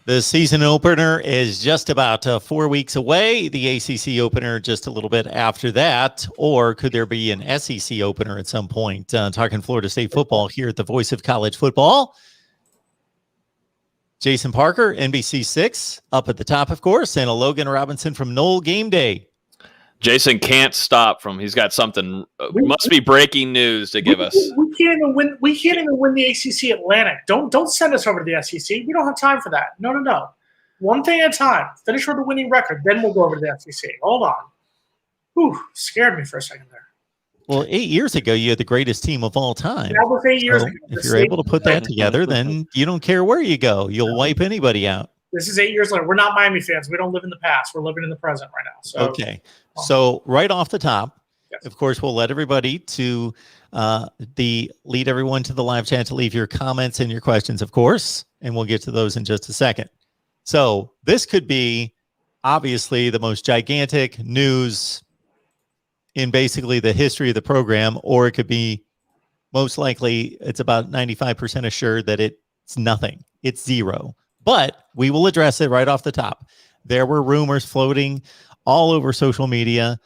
The season opener is just about 4 weeks away. The ACC opener just a little bit after that. Or could there be an SEC opener at some point? Talking Florida State football here at the Voice of College Football. Jason Parker, NBC6, up at the top, of course, and a Logan Robinson from Knoll Game Day. Jason can't stop from. He's got something. Must be breaking news to give us. We can't even win. We can't even win the ACC Atlantic. Don't send us over to the SEC. We don't have time for that. No. One thing at a time. Finish with a winning record, then we'll go over to the SEC. Hold on. Whew, scared me for a second there. Well, 8 years ago, you had the greatest team of all time. That was 8 years ago. If you're able to put that together, then you don't care where you go. You'll wipe anybody out. This is 8 years later. We're not Miami fans. We don't live in the past. We're living in the present right now. So, okay. So right off the top, yes. Of course, we'll let everybody to lead everyone to the live chat to leave your comments and your questions, of course, and we'll get to those in just a second. So this could be obviously the most gigantic news in basically the history of the program, or it could be most likely it's about 95% assured that it's nothing. It's zero. But we will address it right off the top. There were rumors floating all over social media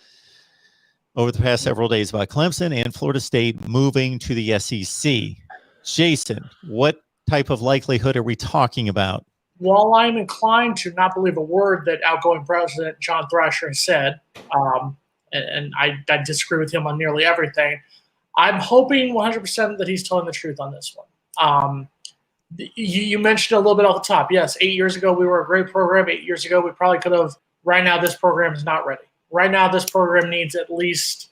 over the past several days about Clemson and Florida State moving to the SEC. Jason, what type of likelihood are we talking about? While I'm inclined to not believe a word that outgoing President John Thrasher has said, and I disagree with him on nearly everything, I'm hoping 100% that he's telling the truth on this one. You mentioned a little bit off the top. Yes, 8 years ago, we were a great program. 8 years ago, we probably could have. Right now, this program is not ready. Right now, this program needs at least,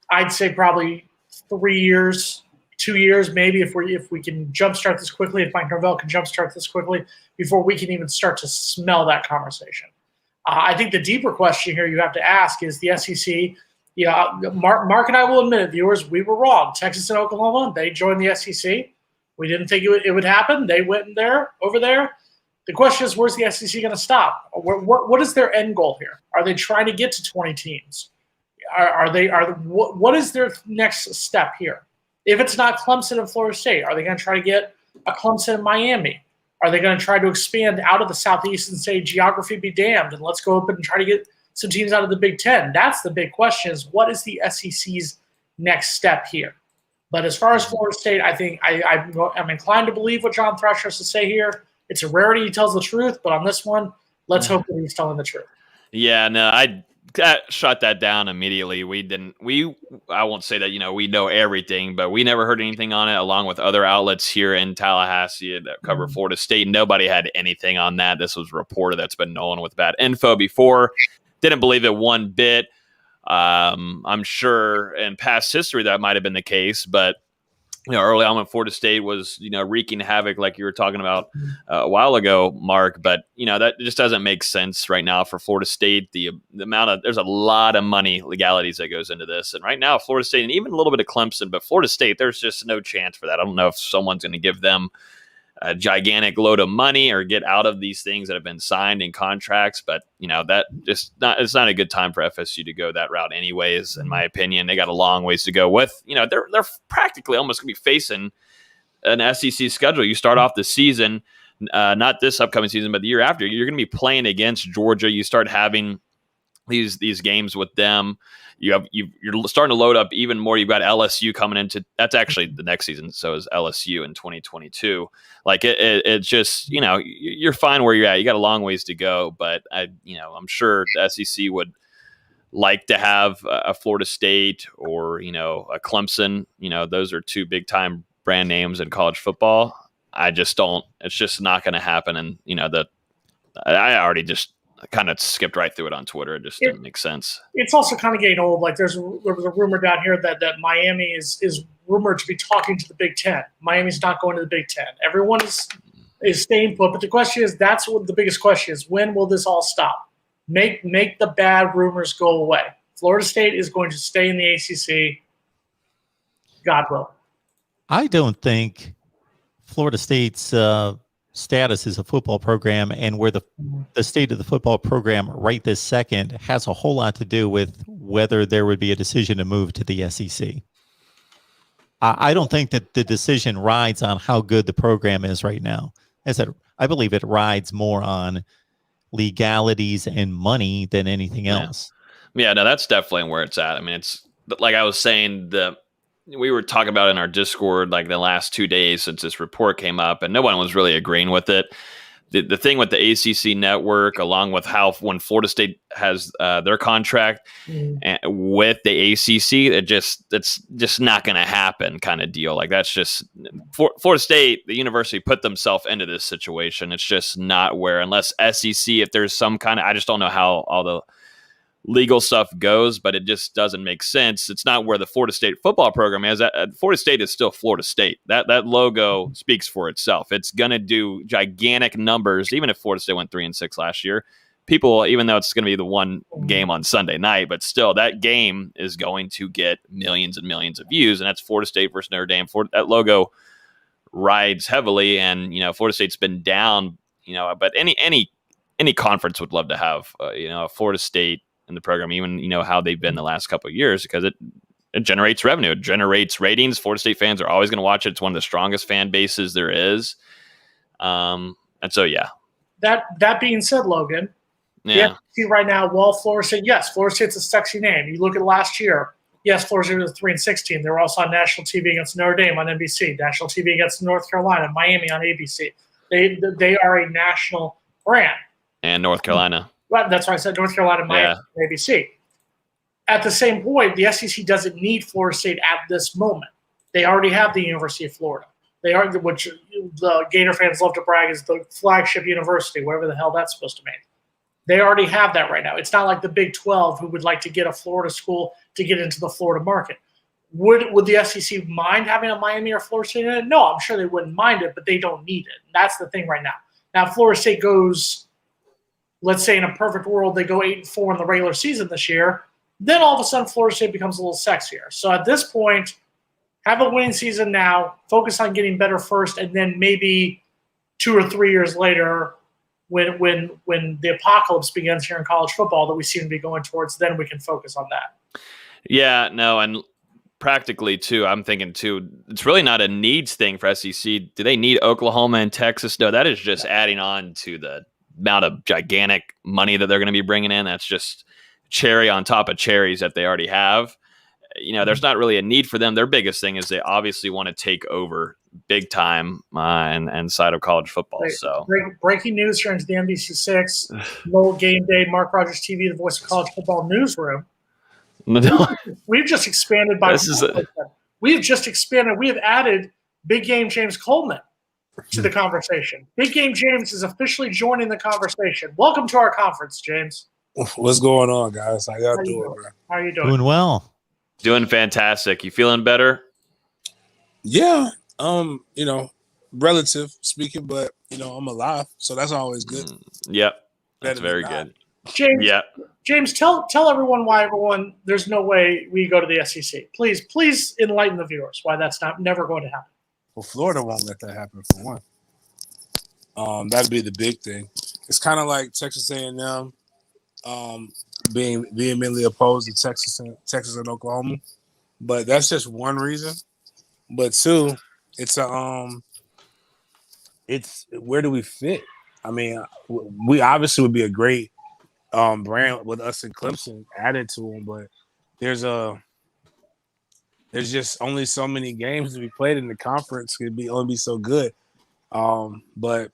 I'd say probably 3 years, 2 years, maybe if we can jumpstart this quickly, if Mike Norvell can jumpstart this quickly, before we can even start to smell that conversation. I think the deeper question here you have to ask is the SEC. Yeah, Mark and I will admit it, viewers, we were wrong. Texas and Oklahoma, they joined the SEC. We didn't think it would happen. They went over there. The question is, where's the SEC going to stop? What is their end goal here? Are they trying to get to 20 teams? What is their next step here? If it's not Clemson and Florida State, are they going to try to get a Clemson and Miami? Are they going to try to expand out of the Southeast and say geography be damned and let's go up and try to get some teams out of the Big Ten? That's the big question: is what is the SEC's next step here? But as far as Florida State, I think I'm inclined to believe what John Thrasher has to say here. It's a rarity he tells the truth, but on this one, let's hope that he's telling the truth. Yeah, no, I shut that down immediately. I won't say that, we know everything, but we never heard anything on it, along with other outlets here in Tallahassee that cover Florida State. Nobody had anything on that. This was reported. That's been known with bad info before. Didn't believe it one bit. I'm sure in past history that might have been the case, but early on when Florida State was, wreaking havoc like you were talking about a while ago, Mark, but that just doesn't make sense right now for Florida State. The amount of, there's a lot of money legalities that goes into this. And right now, Florida State, and even a little bit of Clemson, but Florida State, there's just no chance for that. I don't know if someone's going to give them a gigantic load of money or get out of these things that have been signed in contracts. But, that just it's not a good time for FSU to go that route anyways, in my opinion. They got a long ways to go with, they're practically almost going to be facing an SEC schedule. You start off the season, not this upcoming season, but the year after, you're going to be playing against Georgia. You start having these games with them. You're starting to load up even more. You've got LSU coming into, that's actually the next season. So is LSU in 2022. Like it just, you're fine where you're at. You got a long ways to go, but I'm sure the SEC would like to have a Florida State or, a Clemson. Those are two big time brand names in college football. It's just not going to happen. And, I already just kind of skipped right through it on Twitter. It just didn't make sense. It's also kind of getting old. Like there was a rumor down here that Miami is rumored to be talking to the Big Ten. Miami's not going to the Big Ten. Everyone is staying put. But the question is, that's what the biggest question is: when will this all stop? Make the bad rumors go away. Florida State is going to stay in the ACC. God will. I don't think Florida State's status as a football program and where the state of the football program right this second has a whole lot to do with whether there would be a decision to move to the SEC. I don't think that the decision rides on how good the program is right now. as I believe it rides more on legalities and money than anything else. Yeah, no, that's definitely where it's at. I mean, it's like I was saying, we were talking about in our Discord like the last 2 days since this report came up, and no one was really agreeing with it. The thing with the ACC network, along with how when Florida State has their contract with the ACC, it's just not going to happen kind of deal. Like that's just Florida State, the university put themselves into this situation. It's just not where, unless SEC, if there's some kind of, I just don't know how all the legal stuff goes, but it just doesn't make sense. It's not where the Florida State football program is. Florida State is still Florida State. That logo speaks for itself. It's going to do gigantic numbers, even if Florida State went 3-6 last year. People, even though it's going to be the one game on Sunday night, but still that game is going to get millions and millions of views, and that's Florida State versus Notre Dame. That logo rides heavily, and Florida State's been down, but any conference would love to have a Florida State in the program, even how they've been the last couple of years, because it generates revenue, it generates ratings. Florida State fans are always going to watch it. It's one of the strongest fan bases there is. And so, yeah. That being said, Logan, yeah, see right now, Florida State, yes, Florida State's a sexy name. You look at last year, yes, Florida State was a 3-6 team. They were also on national TV against Notre Dame on NBC, national TV against North Carolina, Miami on ABC. They are a national brand. And North Carolina. Well, that's why I said North Carolina, Miami, ABC. At the same point, the SEC doesn't need Florida State at this moment. They already have the University of Florida. They are, which the Gator fans love to brag is the flagship university, whatever the hell that's supposed to mean. They already have that right now. It's not like the Big 12 who would like to get a Florida school to get into the Florida market. Would the SEC mind having a Miami or Florida State in it? No, I'm sure they wouldn't mind it, but they don't need it. That's the thing right now. Now, Florida State goes, let's say in a perfect world, they go 8-4 in the regular season this year. Then all of a sudden, Florida State becomes a little sexier. So at this point, have a winning season now, focus on getting better first, and then maybe 2 or 3 years later, when the apocalypse begins here in college football that we seem to be going towards, then we can focus on that. Yeah, no, and practically too, I'm thinking too, it's really not a needs thing for SEC. Do they need Oklahoma and Texas? No, that is just adding on to the amount of gigantic money that they're going to be bringing in. That's just cherry on top of cherries that they already have. There's not really a need for them. Their biggest thing is they obviously want to take over big time and side of college football. So breaking news here into the NBC6, no game day, MarkRogersTV, the voice of college football newsroom. We've just expanded by we've just expanded. We have added Big Game James Coleman to the conversation. Big Game James is officially joining the conversation. Welcome to our conference, James. What's going on, guys? How y'all doing, bro? How are you doing? Doing well. Doing fantastic. You feeling better? Yeah. Relative speaking, but I'm alive, so that's always good. Yep. That's very good. James, yeah. James, tell everyone why there's no way we go to the SEC. Please enlighten the viewers why that's never going to happen. Well, Florida won't let that happen for one. That'd be the big thing. It's kind of like Texas A&M being vehemently opposed to Texas and Oklahoma, but that's just one reason. But two, it's where do we fit? I mean, we obviously would be a great brand with us and Clemson added to them, but there's just only so many games to be played in the conference. Could only be so good. But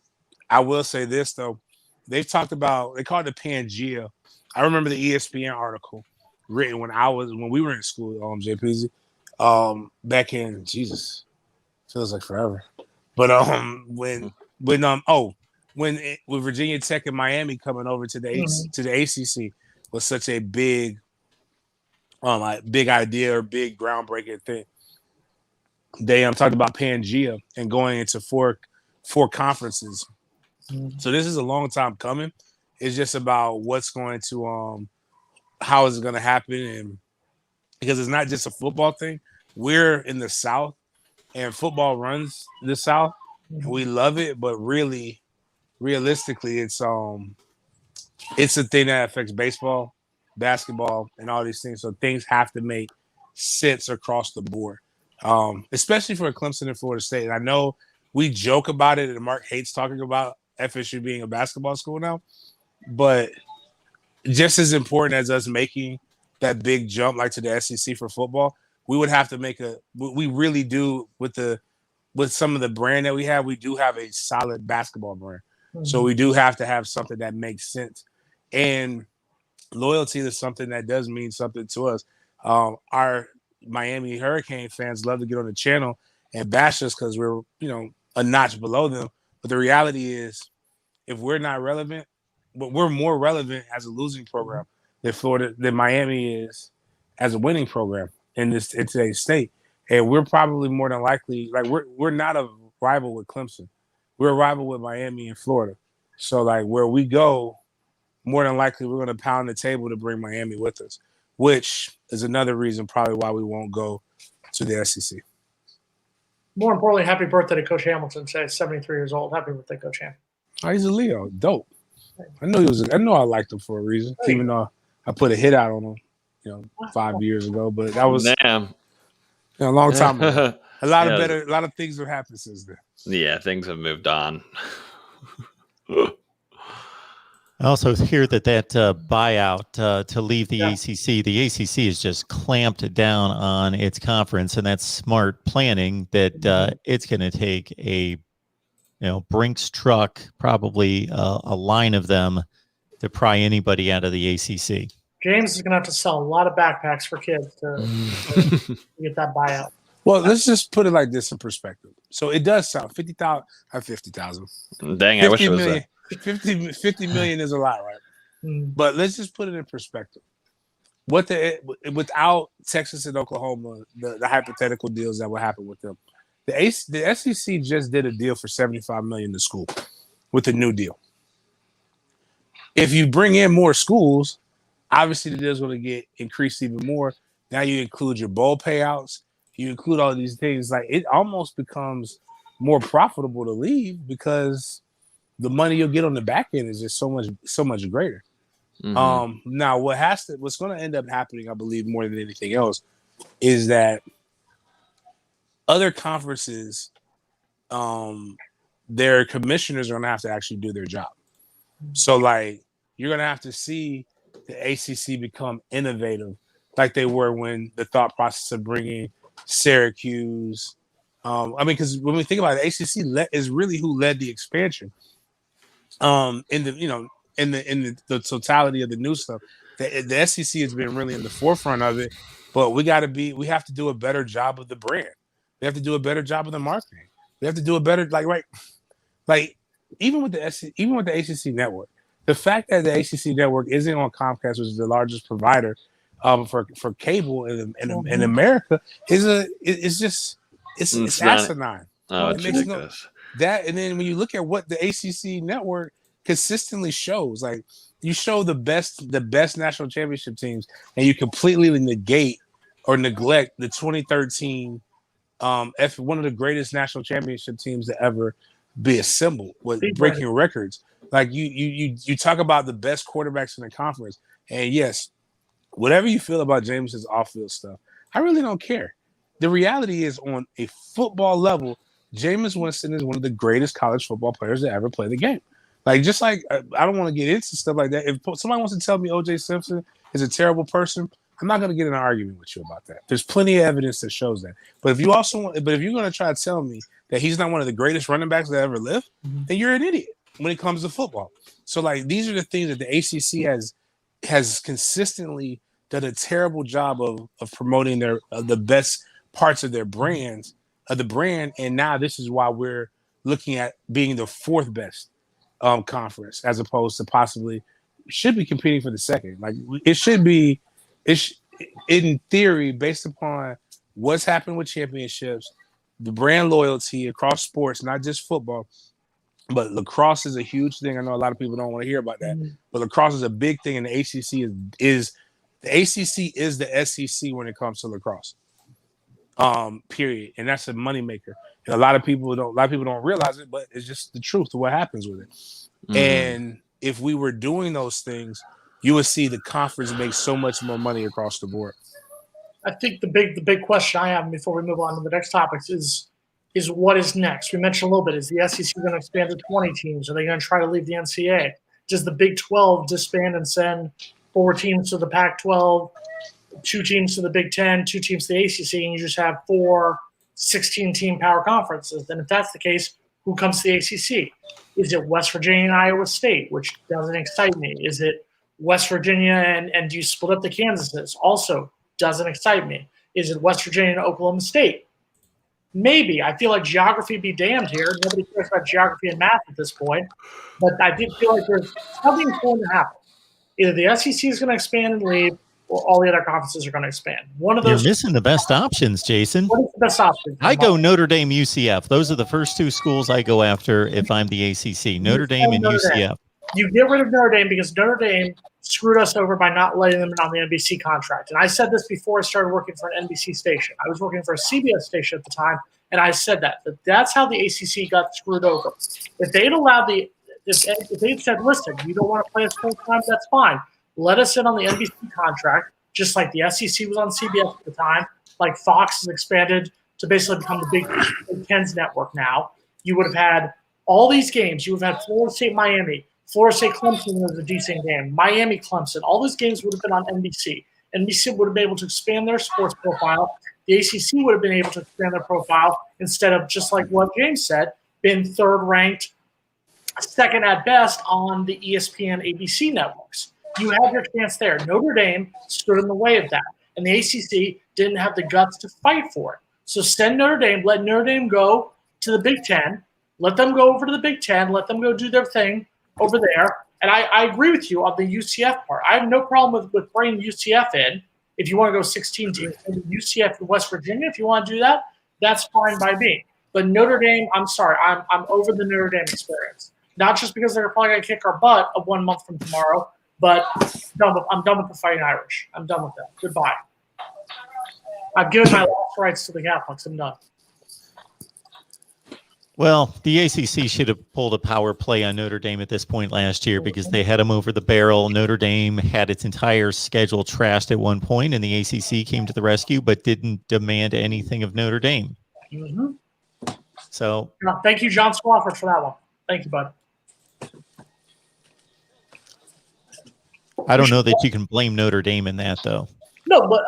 I will say this though, they called it the Pangea. I remember the ESPN article written when we were in school, JPZ, back in feels like forever. But when with Virginia Tech and Miami coming over to the ACC was such a big idea or big groundbreaking thing. They talked about Pangea and going into four conferences. So this is a long time coming. It's just about what's going to how is it going to happen, and because it's not just a football thing. We're in the South, and football runs the South, and we love it. But realistically, it's a thing that affects baseball, basketball, and all these things. So things have to make sense across the board, especially for Clemson and Florida State. And I know we joke about it, and Mark hates talking about FSU being a basketball school now. But just as important as us making that big jump, like to the SEC for football, we would have to make we really do with some of the brand that we have. We do have a solid basketball brand, so we do have to have something that makes sense. And loyalty is something that does mean something to us. Our Miami Hurricane fans love to get on the channel and bash us because we're, a notch below them. But the reality is, if we're not relevant, but we're more relevant as a losing program than Miami is as a winning program in today's state. And we're probably more than likely, like we're not a rival with Clemson. We're a rival with Miami and Florida. So like where we go, more than likely we're going to pound the table to bring Miami with us, which is another reason probably why we won't go to the SEC. More importantly, happy birthday to Coach Hamilton. Says 73 years old. Happy birthday, Coach Ham. Oh, he's a Leo. Dope. I know I liked him for a reason, even though I put a hit out on him, 5 years ago. But that was a long time ago. A lot of things have happened since then. Yeah, things have moved on. I also hear that buyout to leave the ACC is just clamped down on its conference, and that's smart planning that it's going to take a Brinks truck, probably a line of them, to pry anybody out of the ACC. James is going to have to sell a lot of backpacks for kids to get that buyout. Well, let's just put it like this in perspective. So it does sound 50,000. Dang, I wish it was that. 50 million is a lot, right? But let's just put it in perspective. Without Texas and Oklahoma, the hypothetical deals that would happen with them, the SEC just did a deal for $75 million to school with a new deal. If you bring in more schools, obviously the deal is going to get increased even more. Now you include your bowl payouts, you include all of these things. Like it almost becomes more profitable to leave because the money you'll get on the back end is just so much greater. Now what's going to end up happening, I believe, more than anything else, is that other conferences, their commissioners are going to have to actually do their job. So, like, you're going to have to see the ACC become innovative, like they were when the thought process of bringing Syracuse. Because when we think about it, the ACC is really who led the expansion. In the totality of the new stuff, the SEC has been really in the forefront of it. But we have to do a better job of the brand. We have to do a better job of the marketing. We have to do a better even with the ACC network. The fact that the ACC network isn't on Comcast, which is the largest provider for cable in America, it's asinine. Oh, it's ridiculous. And then when you look at what the ACC network consistently shows, like you show the best national championship teams, and you completely negate or neglect the 2013 one of the greatest national championship teams to ever be assembled with breaking records. Like you talk about the best quarterbacks in the conference, and yes, whatever you feel about James's off-field stuff, I really don't care. The reality is, on a football level, Jameis Winston is one of the greatest college football players to ever play the game. Like, just like I don't want to get into stuff like that. If somebody wants to tell me O.J. Simpson is a terrible person, I'm not going to get in an argument with you about that. There's plenty of evidence that shows that. But if you're going to try to tell me that he's not one of the greatest running backs that ever lived, then you're an idiot when it comes to football. So, like, these are the things that the ACC has consistently done a terrible job of promoting the best parts of their brands, of the brand, and now this is why we're looking at being the fourth best conference, as opposed to possibly should be competing for the second. Like, it should be, in theory, based upon what's happened with championships, the brand loyalty across sports, not just football, but lacrosse is a huge thing. I know a lot of people don't want to hear about that, but lacrosse is a big thing, and the ACC is the SEC when it comes to lacrosse. Period. And that's a moneymaker. And a lot of people don't realize it, but it's just the truth of what happens with it. And if we were doing those things, you would see the conference make so much more money across the board. I think the big question I have before we move on to the next topics is is what is next. We mentioned a little bit, is the SEC going to expand to 20 teams? Are they going to try to leave the NCAA? Does the Big 12 disband and send 4 teams to the Pac-12, 2 teams to the Big 10, 2 teams to the ACC, and you just have 4 16-team power conferences? Then if that's the case, who comes to the ACC? Is it West Virginia and Iowa State, which doesn't excite me? Is it West Virginia and do you split up the Kansases? Also doesn't excite me. Is it West Virginia and Oklahoma State? Maybe. I feel like geography be damned here. Nobody cares about geography and math at this point. But I did feel like there's something's going to happen. Either the SEC is going to expand and leave, or all the other conferences are going to expand. One of those. You're missing the best options, Jason. What is the best option? I go Notre Dame, UCF. Those are the first 2 schools I go after if I'm the ACC. Notre Dame and UCF. You get rid of Notre Dame because Notre Dame screwed us over by not letting them in on the NBC contract. And I said this before I started working for an NBC station. I was working for a CBS station at the time, and I said that that's how the ACC got screwed over. If they'd allowed if they'd said, listen, you don't want to play us full time, that's fine. Let us in on the NBC contract, just like the SEC was on CBS at the time, like Fox has expanded to basically become the Big Ten's network now. You would have had all these games. You would have had Florida State, Miami. Florida State Clemson was a decent game. Miami Clemson. All those games would have been on NBC. NBC would have been able to expand their sports profile. The ACC would have been able to expand their profile instead of, just like what James said, been 3rd ranked, 2nd at best on the ESPN ABC networks. You had your chance there. Notre Dame stood in the way of that, and the ACC didn't have the guts to fight for it. So send Notre Dame, let Notre Dame go to the Big Ten, let them go over to the Big Ten, let them go do their thing over there. And I agree with you on the UCF part. I have no problem with bringing UCF in. If you want to go 16 teams, UCF and West Virginia, if you want to do that, that's fine by me. But Notre Dame, I'm sorry, I'm over the Notre Dame experience. Not just because they're probably going to kick our butt 1 month from tomorrow, but I'm done with the Fighting Irish. I'm done with that. Goodbye. I've given my last rights to the Catholics. I'm done. Well, the ACC should have pulled a power play on Notre Dame at this point last year because they had them over the barrel. Notre Dame had its entire schedule trashed at one point, and the ACC came to the rescue but didn't demand anything of Notre Dame. Mm-hmm. So, thank you, John Swafford, for that one. Thank you, bud. I don't know that you can blame Notre Dame in that, though. No, but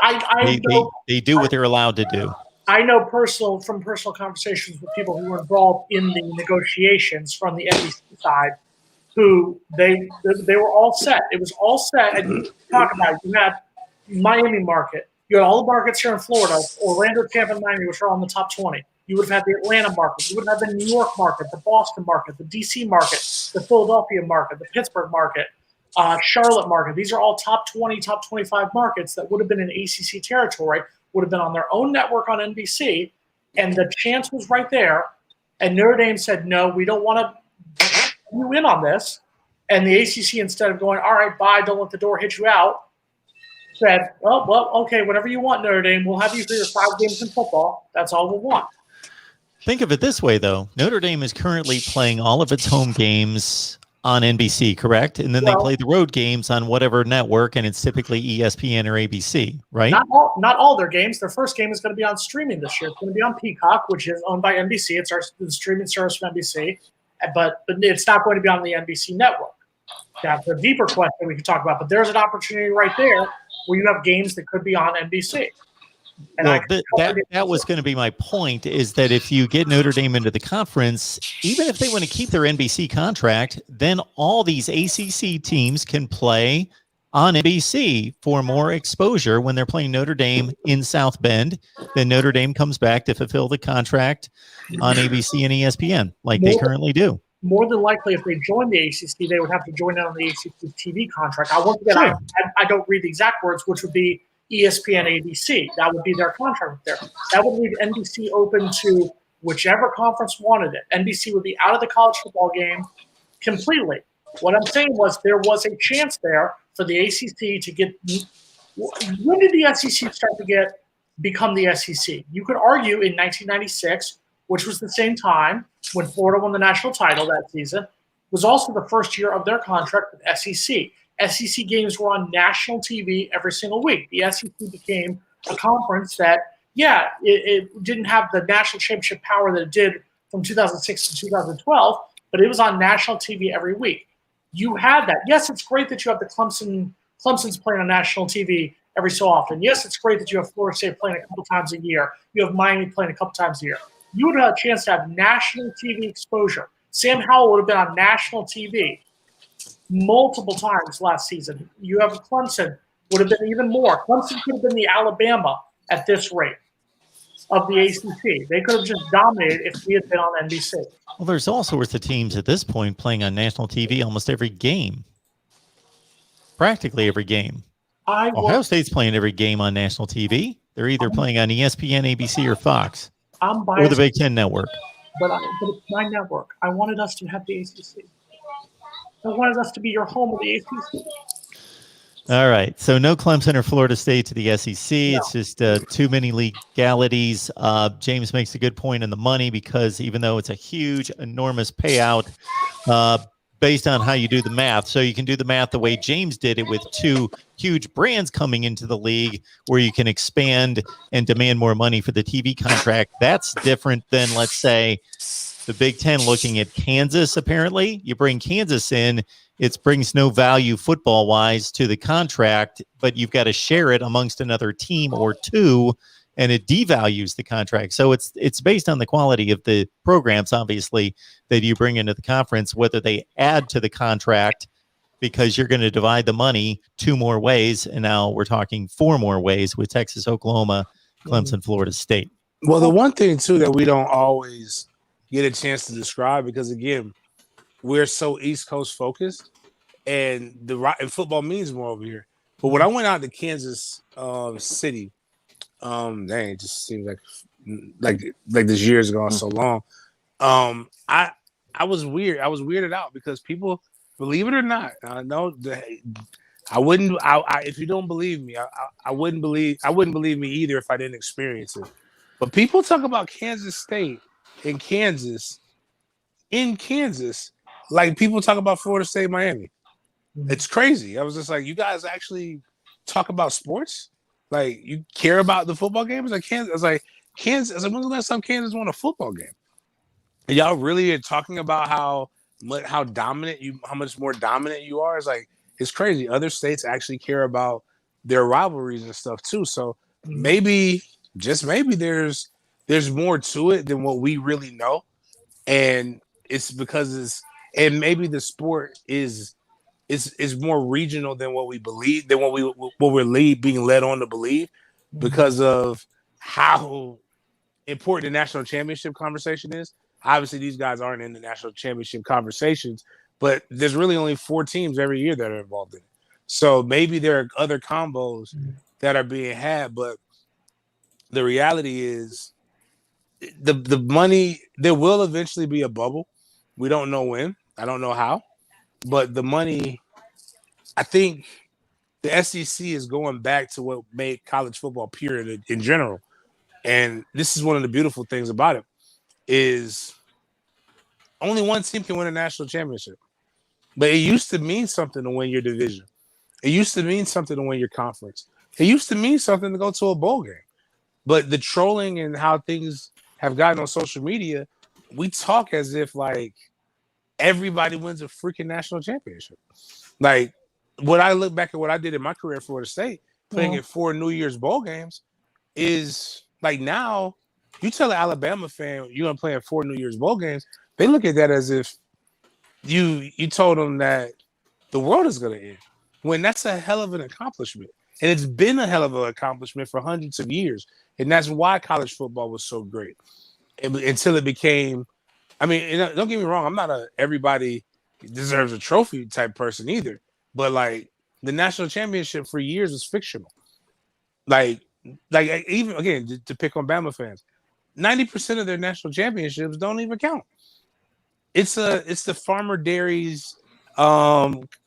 they do what they're allowed to do. I know from personal conversations with people who were involved in the negotiations from the NBC side, who they were all set. It was all set. And you talk about it. You had Miami market. You had all the markets here in Florida, Orlando, Tampa, and Miami, which are all in the top 20. You would have had the Atlanta market. You would have the New York market, the Boston market, the DC market, the Philadelphia market, the Pittsburgh market, Charlotte market. These are all top 20, top 25 markets that would have been in ACC territory, would have been on their own network on NBC, and the chance was right there. And Notre Dame said, no, we don't want to you in on this. And the ACC, instead of going, all right, bye, don't let the door hit you out, said, well, okay, whatever you want, Notre Dame, we'll have you for your 5 games in football. That's all we'll want. Think of it this way, though. Notre Dame is currently playing all of its home games on NBC, correct? And then they play the road games on whatever network, and it's typically ESPN or ABC, right? Not all their games. Their first game is going to be on streaming this year. It's going to be on Peacock, which is owned by NBC. It's the streaming service from NBC, but it's not going to be on the NBC network. That's a deeper question we can talk about, but there's an opportunity right there where you have games that could be on NBC. And well, that was going to be my point, is that if you get Notre Dame into the conference, even if they want to keep their NBC contract, then all these ACC teams can play on NBC for more exposure when they're playing Notre Dame in South Bend. Then Notre Dame comes back to fulfill the contract on ABC and ESPN like they currently do. More than likely, if they join the ACC, they would have to join in on the ACC TV contract. I don't read the exact words, which would be ESPN, ABC. That would be their contract there. That would leave NBC open to whichever conference wanted it. NBC would be out of the college football game completely. What I'm saying was there was a chance there for the ACC to get. When did the SEC start to become the SEC? You could argue in 1996, which was the same time when Florida won the national title that season, was also the first year of their contract with SEC. SEC games were on national TV every single week. The SEC became a conference that Yeah, it didn't have the national championship power that it did from 2006 to 2012, but it was on national TV every week. You had that. Yes, it's great that you have the Clemson's playing on national TV every so often. Yes, it's great that you have Florida State playing a couple times a year. You have Miami playing a couple times a year. You would have a chance to have national TV exposure. Sam Howell would have been on national TV multiple times last season. You have Clemson would have been even more. Clemson could have been the Alabama at this rate of the ACC. They could have just dominated if we had been on NBC. Well, there's all sorts of teams at this point playing on national TV almost every game. Practically every game. Ohio State's playing every game on national TV. They're either playing on ESPN, ABC, or Fox. I'm biased, or the Big Ten Network. But it's my network. I wanted us to have the ACC. I wanted us to be your home of the ACC. All right. So no Clemson or Florida State to the SEC. No. It's just too many legalities. James makes a good point on the money because even though it's a huge, enormous payout based on how you do the math. So you can do the math the way James did it with two huge brands coming into the league where you can expand and demand more money for the TV contract. That's different than, let's say, the Big Ten looking at Kansas, apparently. You bring Kansas in, it brings no value football-wise to the contract, but you've got to share it amongst another team or two, and it devalues the contract. So it's based on the quality of the programs, obviously, that you bring into the conference, whether they add to the contract because you're going to divide the money two more ways, and now we're talking four more ways with Texas, Oklahoma, Clemson, Florida State. Well, the one thing, too, that we don't always get a chance to describe, because, again, we're so East Coast focused, and football means more over here. But when I went out to Kansas City, dang, it just seems like this year's gone so long. I was weird. I was weirded out because people, believe it or not, I know I wouldn't. If you don't believe me, I wouldn't believe me either if I didn't experience it. But people talk about Kansas State in Kansas like people talk about Florida State, Miami. It's crazy. I was just like, you guys actually talk about sports? Like, you care about the football games? Like Kansas. I was like, when's the last time Kansas won a football game? And y'all really are talking about how much more dominant you are? It's like, it's crazy. Other states actually care about their rivalries and stuff too. So maybe, just maybe, there's more to it than what we really know. And it's because and maybe the sport is more regional than what we believe, than what we're being led on to believe, because of how important the national championship conversation is. Obviously, these guys aren't in the national championship conversations, but there's really only 4 teams every year that are involved in it. So maybe there are other combos that are being had, but the reality is the money, there will eventually be a bubble. We don't know when. I don't know how. But the money, I think the SEC is going back to what made college football pure in general. And this is one of the beautiful things about it, is only one team can win a national championship. But it used to mean something to win your division. It used to mean something to win your conference. It used to mean something to go to a bowl game. But the trolling and how things have gotten on social media, we talk as if like everybody wins a freaking national championship. Like, when I look back at what I did in my career at Florida State, playing at 4 New Year's bowl games, is like, now you tell an Alabama fan you're gonna play at 4 New Year's bowl games, they look at that as if you told them that the world is gonna end. When that's a hell of an accomplishment. And it's been a hell of an accomplishment for hundreds of years. And that's why college football was so great. Until it became, I mean, don't get me wrong, I'm not a everybody deserves a trophy type person either. But like, the national championship for years was fictional. Like even again, to pick on Bama fans, 90% of their national championships don't even count. It's the Farmer Dairies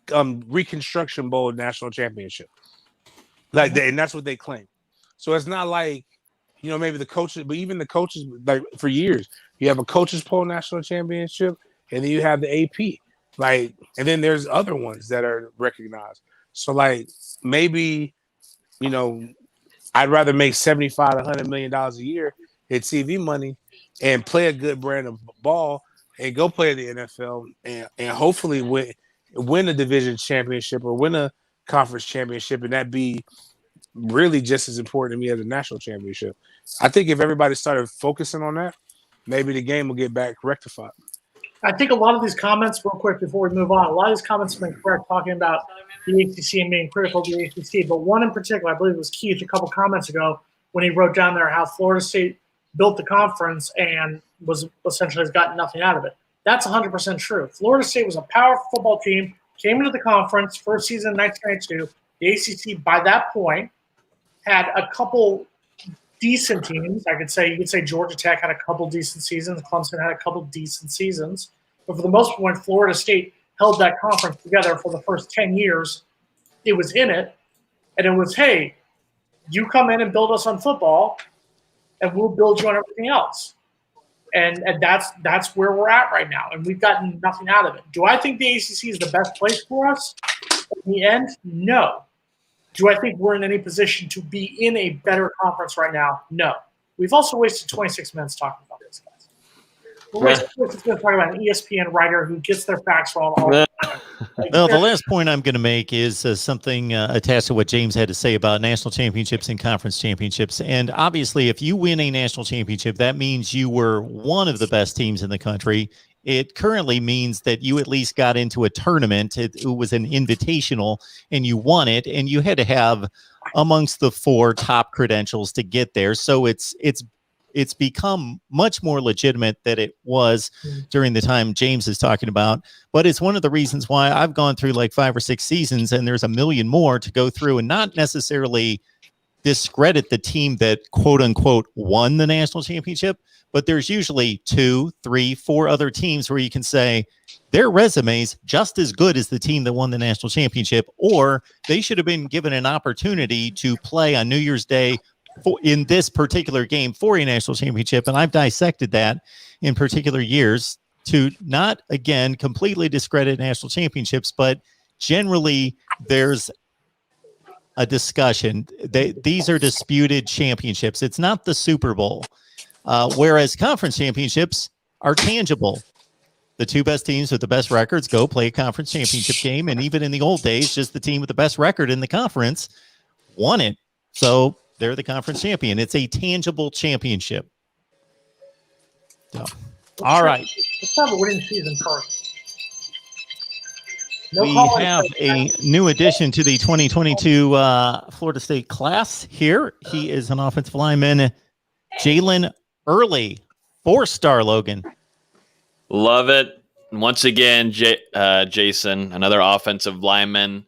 Reconstruction Bowl national championship. And that's what they claim. So it's not like, maybe the coaches, but even the coaches, like, for years, you have a coaches poll national championship, and then you have the AP, and then there's other ones that are recognized. So like, maybe, I'd rather make $75 to $100 million a year in TV money and play a good brand of ball and go play in the NFL and hopefully win a division championship or win a conference championship, and that be really just as important to me as a national championship. I think if everybody started focusing on that, maybe the game will get back rectified. I think a lot of these comments, real quick before we move on, a lot of these comments have been correct talking about the ACC and being critical of the ACC, but one in particular, I believe it was Keith a couple comments ago when he wrote down there how Florida State built the conference and was essentially has gotten nothing out of it. That's 100% true. Florida State was a powerful football team, came into the conference, first season in 1992. The ACC, by that point, had a couple decent teams. You could say Georgia Tech had a couple decent seasons. Clemson had a couple decent seasons. But for the most part, Florida State held that conference together for the first 10 years. It was in it. And it was, hey, you come in and build us on football, and we'll build you on everything else. And that's where we're at right now. And we've gotten nothing out of it. Do I think the ACC is the best place for us? In the end, no. Do I think we're in any position to be in a better conference right now? No. We've also wasted 26 minutes talking about this, guys. We're wasting 26 minutes talking about an ESPN writer who gets their facts wrong all the time. Well, the last point I'm going to make is something attached to what James had to say about national championships and conference championships. And obviously, if you win a national championship, that means you were one of the best teams in the country. It currently means that you at least got into a tournament. It was an invitational, and you won it, and you had to have amongst the 4 top credentials to get there. So it's become much more legitimate than it was during the time James is talking about. But it's one of the reasons why I've gone through like 5 or 6 seasons, and there's a million more to go through, and not necessarily discredit the team that quote unquote won the national championship. But there's usually 2, 3, 4 other teams where you can say their resumes just as good as the team that won the national championship, or they should have been given an opportunity to play on New Year's Day in this particular game for a national championship. And I've dissected that in particular years to not, again, completely discredit national championships, but generally there's a discussion. These are disputed championships. It's not the Super Bowl. Whereas conference championships are tangible. The 2 best teams with the best records go play a conference championship game. And even in the old days, just the team with the best record in the conference won it. So they're the conference champion. It's a tangible championship. So, all right. Let's have a winning season first. We have a new addition to the 2022 Florida State class here. He is an offensive lineman, Jalen Early, 4-star, Logan. Love it. Once again, Jason, another offensive lineman,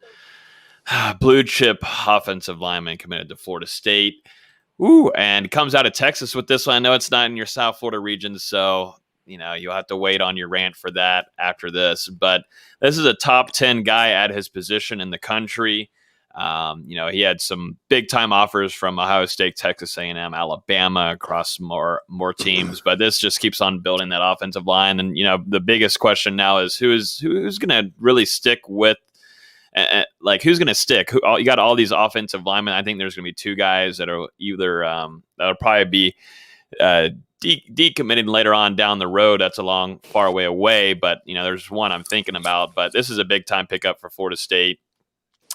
blue chip offensive lineman committed to Florida State. Ooh, and comes out of Texas with this one. I know it's not in your South Florida region, so you'll have to wait on your rant for that after this. But this is a top 10 guy at his position in the country. He had some big time offers from Ohio State, Texas A&M, Alabama, across more teams, but this just keeps on building that offensive line. And, the biggest question now is who's going to really stick with, who's going to stick? You got all these offensive linemen. I think there's going to be 2 guys that are either, that'll probably be, decommitting later on down the road. That's a far way away, but there's one I'm thinking about. But this is a big time pickup for Florida State.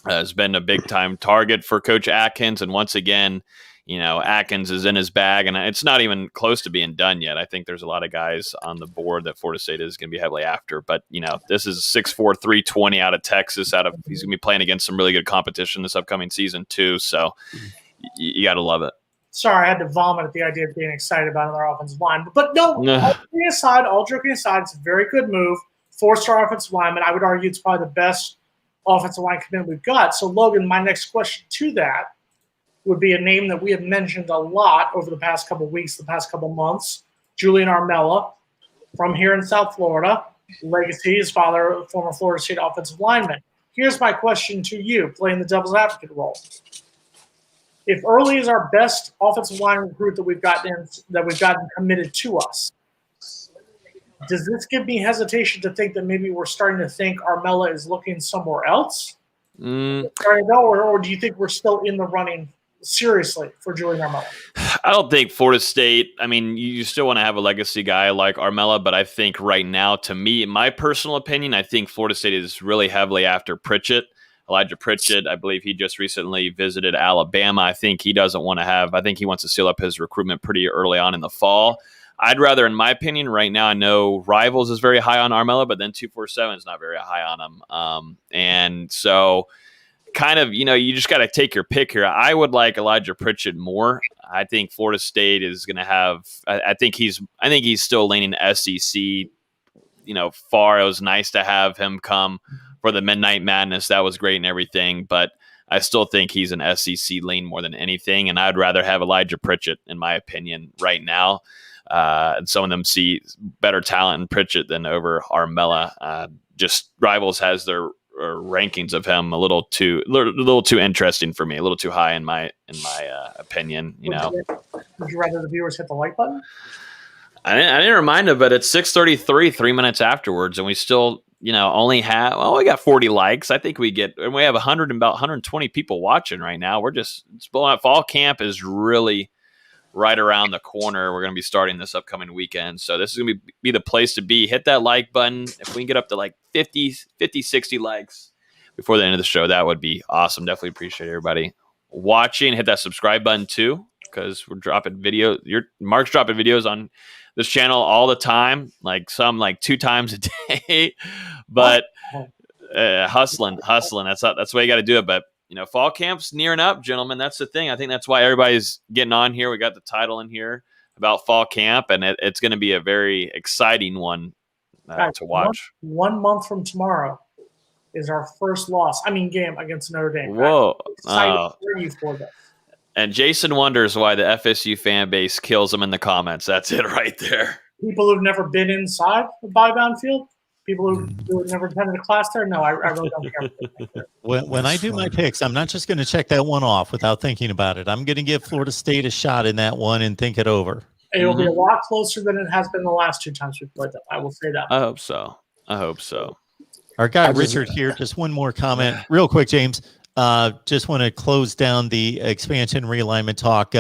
Has been a big time target for Coach Atkins, and once again, Atkins is in his bag, and it's not even close to being done yet. I think there's a lot of guys on the board that Florida State is going to be heavily after. But this is 6'4", 320 out of Texas. He's going to be playing against some really good competition this upcoming season too. So you got to love it. Sorry, I had to vomit at the idea of being excited about another offensive line. But no, all joking aside, it's a very good move. 4-star offensive lineman. I would argue it's probably the best offensive line commitment we've got. So, Logan, my next question to that would be a name that we have mentioned a lot over the past couple of weeks, the past couple of months, Julian Armella, from here in South Florida. Legacy, his father, former Florida State offensive lineman. Here's my question to you, playing the devil's advocate role. If Early is our best offensive line recruit that we've gotten committed to us, does this give me hesitation to think that maybe we're starting to think Armella is looking somewhere else? Or do you think we're still in the running seriously for Julian Armella? I don't think Florida State. I mean, you still want to have a legacy guy like Armella, but I think right now, to me, in my personal opinion, I think Florida State is really heavily after Pritchett. Elijah Pritchett, I believe he just recently visited Alabama. I think he doesn't want to have. I think he wants to seal up his recruitment pretty early on in the fall. I'd rather, in my opinion, right now, I know Rivals is very high on Armella, but then 247 is not very high on him. And so, kind of, you just got to take your pick here. I would like Elijah Pritchett more. I think Florida State is going to have. I think he's still leaning SEC. Far. It was nice to have him come for the Midnight Madness. That was great and everything, but I still think he's an SEC lean more than anything, and I'd rather have Elijah Pritchett, in my opinion, right now. And some of them see better talent in Pritchett than over Armella. Just Rivals has their rankings of him a little too interesting for me, a little too high in my opinion. Would you rather the viewers hit the like button? I didn't remind him, but it's 6:33, 3 minutes afterwards, and we still only have we got 40 likes. I think we have 120 people watching right now. It's blowing up. Fall camp is really right around the corner. We're going to be starting this upcoming weekend. So this is going to be the place to be. Hit that like button. If we can get up to like 50, 60 likes before the end of the show, that would be awesome. Definitely appreciate everybody watching. Hit that subscribe button too, because we're dropping video. Mark's dropping videos on this channel all the time, like 2 times a day, but hustling. That's the way you got to do it. But fall camp's nearing up, gentlemen. That's the thing. I think that's why everybody's getting on here. We got the title in here about fall camp, and it's going to be a very exciting one to watch. One month from tomorrow is our first game against Notre Dame. Whoa! Excited for this. And Jason wonders why the FSU fan base kills him in the comments. That's it right there. People who've never been inside the Bybound Field? People who have never attended a class there? No, I really don't care. When I do my picks, I'm not just going to check that one off without thinking about it. I'm going to give Florida State a shot in that one and think it over. It'll be a lot closer than it has been the last 2 times we've played them. I will say that. I hope so. Our guy Richard here, just one more comment. Real quick, James. Just want to close down the expansion realignment talk.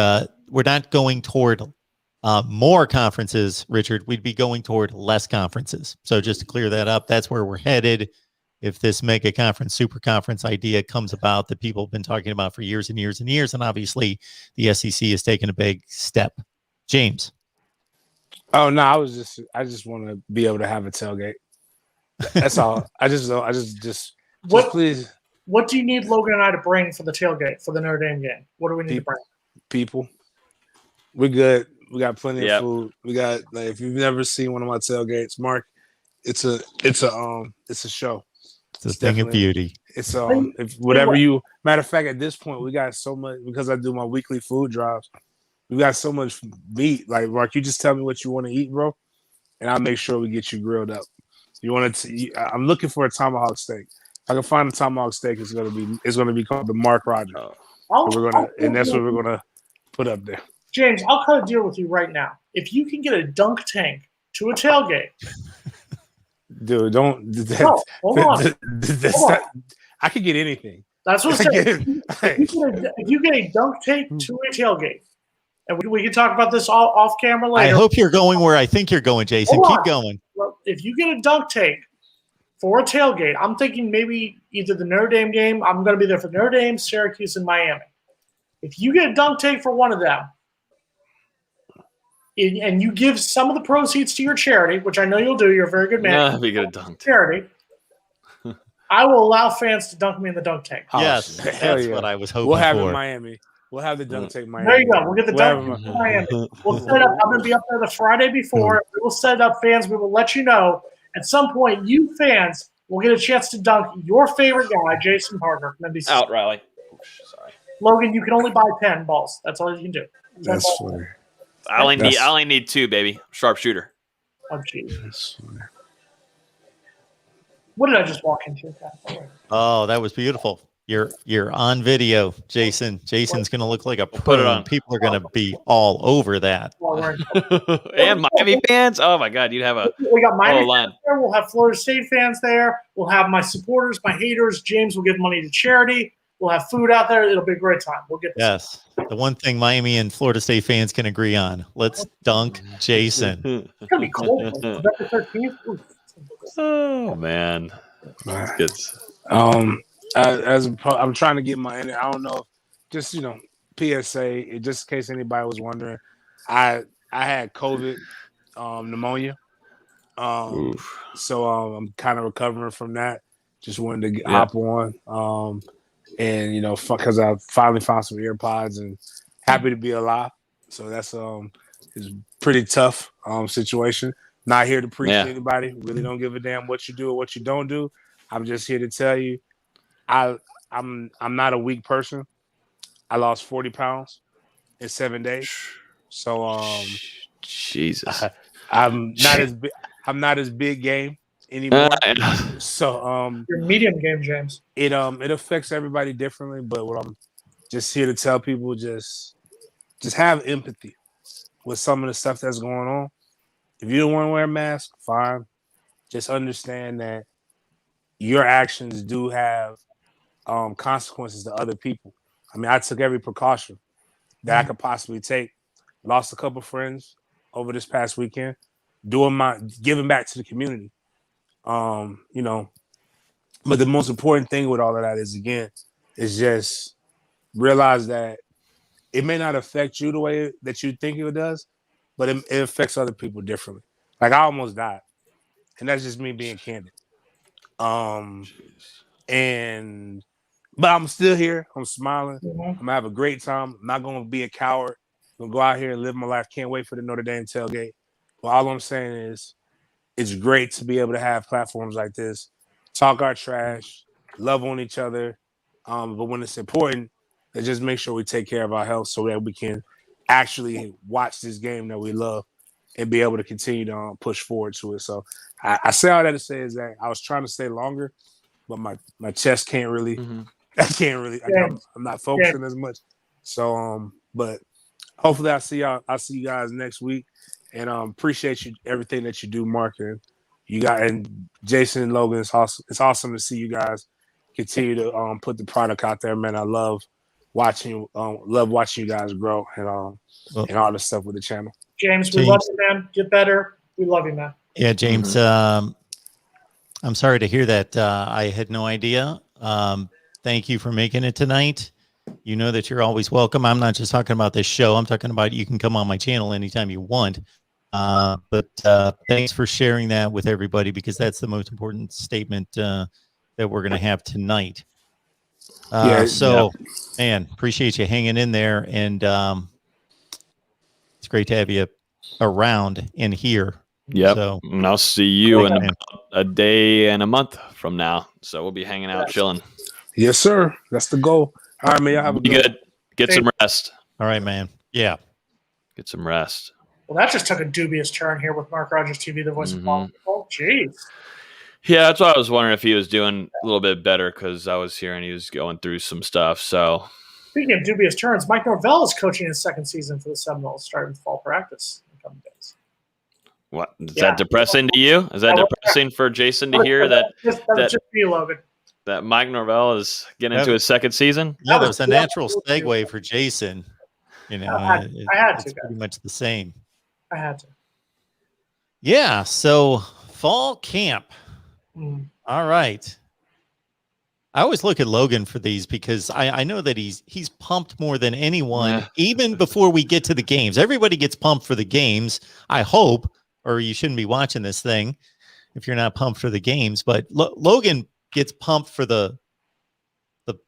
We're not going toward more conferences, Richard. We'd be going toward less conferences. So just to clear that up, that's where we're headed. If this mega conference, super conference idea comes about that people have been talking about for years and years and years, and obviously the SEC has taken a big step. James. Oh no, I just want to be able to have a tailgate. That's all. Please. What do you need Logan and I to bring for the tailgate for the Notre Dame game? What do we need to bring? People. We're good. We got plenty of food. We got if you've never seen one of my tailgates, Mark, it's a show. It's a thing of beauty. It's matter of fact, at this point we got so much because I do my weekly food drives. We got so much meat. Like Mark, you just tell me what you want to eat, bro, and I'll make sure we get you grilled up. I'm looking for a tomahawk steak. If I can find a tomahawk steak, it's gonna be called the Mark Rogers. That's what we're gonna put up there. James, I'll cut a deal with you right now. If you can get a dunk tank to a tailgate, dude, don't. Hold on. I could get anything. That's what I'm saying. If you get a dunk tank to a tailgate, and we can talk about this all off camera later. I hope you're going where I think you're going, Jason. Keep going. Well, if you get a dunk tank for a tailgate, I'm thinking maybe either the Notre Dame game. I'm going to be there for Notre Dame, Syracuse, and Miami. If you get a dunk tank for one of them, and you give some of the proceeds to your charity, which I know you'll do, you're a very good man. Be good at dunk charity. I will allow fans to dunk me in the dunk tank. Yes, that's what I was hoping for. We'll have it in Miami. We'll have the dunk tank Miami. There you go. We'll get the dunk tank in Miami. We'll set up. I'm going to be up there the Friday before. We will set up, fans. We will let you know. At some point, you fans will get a chance to dunk your favorite guy, Jason Parker from NBC. Out, Riley. Sorry. Logan, you can only buy 10 balls. That's all you can do. That's fair. I only need 2, baby. Sharpshooter. Oh, jeez. What did I just walk into? Oh, that was beautiful. You're on video, Jason. Jason's going to look like a pro. Put it on. People are going to be all over that. And Miami fans. Oh my God, you'd have we got Miami line. fans there. We'll have Florida State fans there. We'll have my supporters, my haters. James will give money to charity. We'll have food out there. It'll be a great time. We'll get this. Yes. The one thing Miami and Florida State fans can agree on. Let's dunk Jason. It's gonna be cold. November 13th. Ooh. Oh man, that's good. I'm trying to get my. I don't know. Just PSA. Just in case anybody was wondering, I had COVID, pneumonia. So I'm kind of recovering from that. Just wanted to hop on. And because I finally found some earpods and happy to be alive. So that's it's pretty tough situation. Not here to preach to anybody. Really don't give a damn what you do or what you don't do. I'm just here to tell you, I'm not a weak person. I lost 40 pounds in 7 days. So Jesus, I'm not as big game anymore. So your medium game, James. It affects everybody differently, but what I'm just here to tell people, just have empathy with some of the stuff that's going on. If you don't want to wear a mask, fine. Just understand that your actions do have consequences to other people. I mean, I took every precaution that I could possibly take. Lost a couple friends over this past weekend, giving back to the community. But the most important thing with all of that is just realize that it may not affect you the way that you think it does, but it affects other people differently. Like I almost died, and that's just me being candid. But I'm still here. I'm smiling. I'm gonna have a great time. I'm not gonna be a coward. I'm gonna go out here and live my life. Can't wait for the Notre Dame tailgate. But all I'm saying is, it's great to be able to have platforms like this, talk our trash, love on each other. But when it's important, let's just make sure we take care of our health so that we can actually watch this game that we love and be able to continue to push forward to it. So I say all that to say is that I was trying to stay longer, but my chest can't really. I can't really. I'm not focusing as much. So but hopefully I'll see you guys next week. And appreciate you everything that you do, Mark, and you got and Jason and Logan. It's awesome to see you guys continue to put the product out there, man. I love watching you guys grow and all the stuff with the channel. James, we love you, man. Get better. We love you, man. Yeah, James. I'm sorry to hear that. I had no idea. Thank you for making it tonight. You know that you're always welcome. I'm not just talking about this show. I'm talking about you can come on my channel anytime you want. But thanks for sharing that with everybody because that's the most important statement that we're going to have tonight. Man, appreciate you hanging in there. And it's great to have you around and here. Yep. So, and I'll see you in about a day and a month from now. So we'll be hanging out, chilling. Yes, sir. That's the goal. All right, man. Y'all have a good. Get some rest. All right, man. Yeah. Get some rest. Well, that just took a dubious turn here with Mark Rogers TV, the voice of football. Jeez. Yeah, that's why I was wondering if he was doing a little bit better because I was hearing he was going through some stuff. So, speaking of dubious turns, Mike Norvell is coaching his second season for the Seminoles, starting with fall practice in a couple days. What is that depressing to you? Is that depressing for Jason to hear that? That just be Logan. That Mike Norvell is getting into his second season? Yeah, that was a natural segue for Jason. You know, I had to. It's pretty much the same. I had to. Yeah, so fall camp. All right. I always look at Logan for these because I know that he's pumped more than anyone, even before we get to the games. Everybody gets pumped for the games, I hope, or you shouldn't be watching this thing if you're not pumped for the games. But Logan gets pumped for the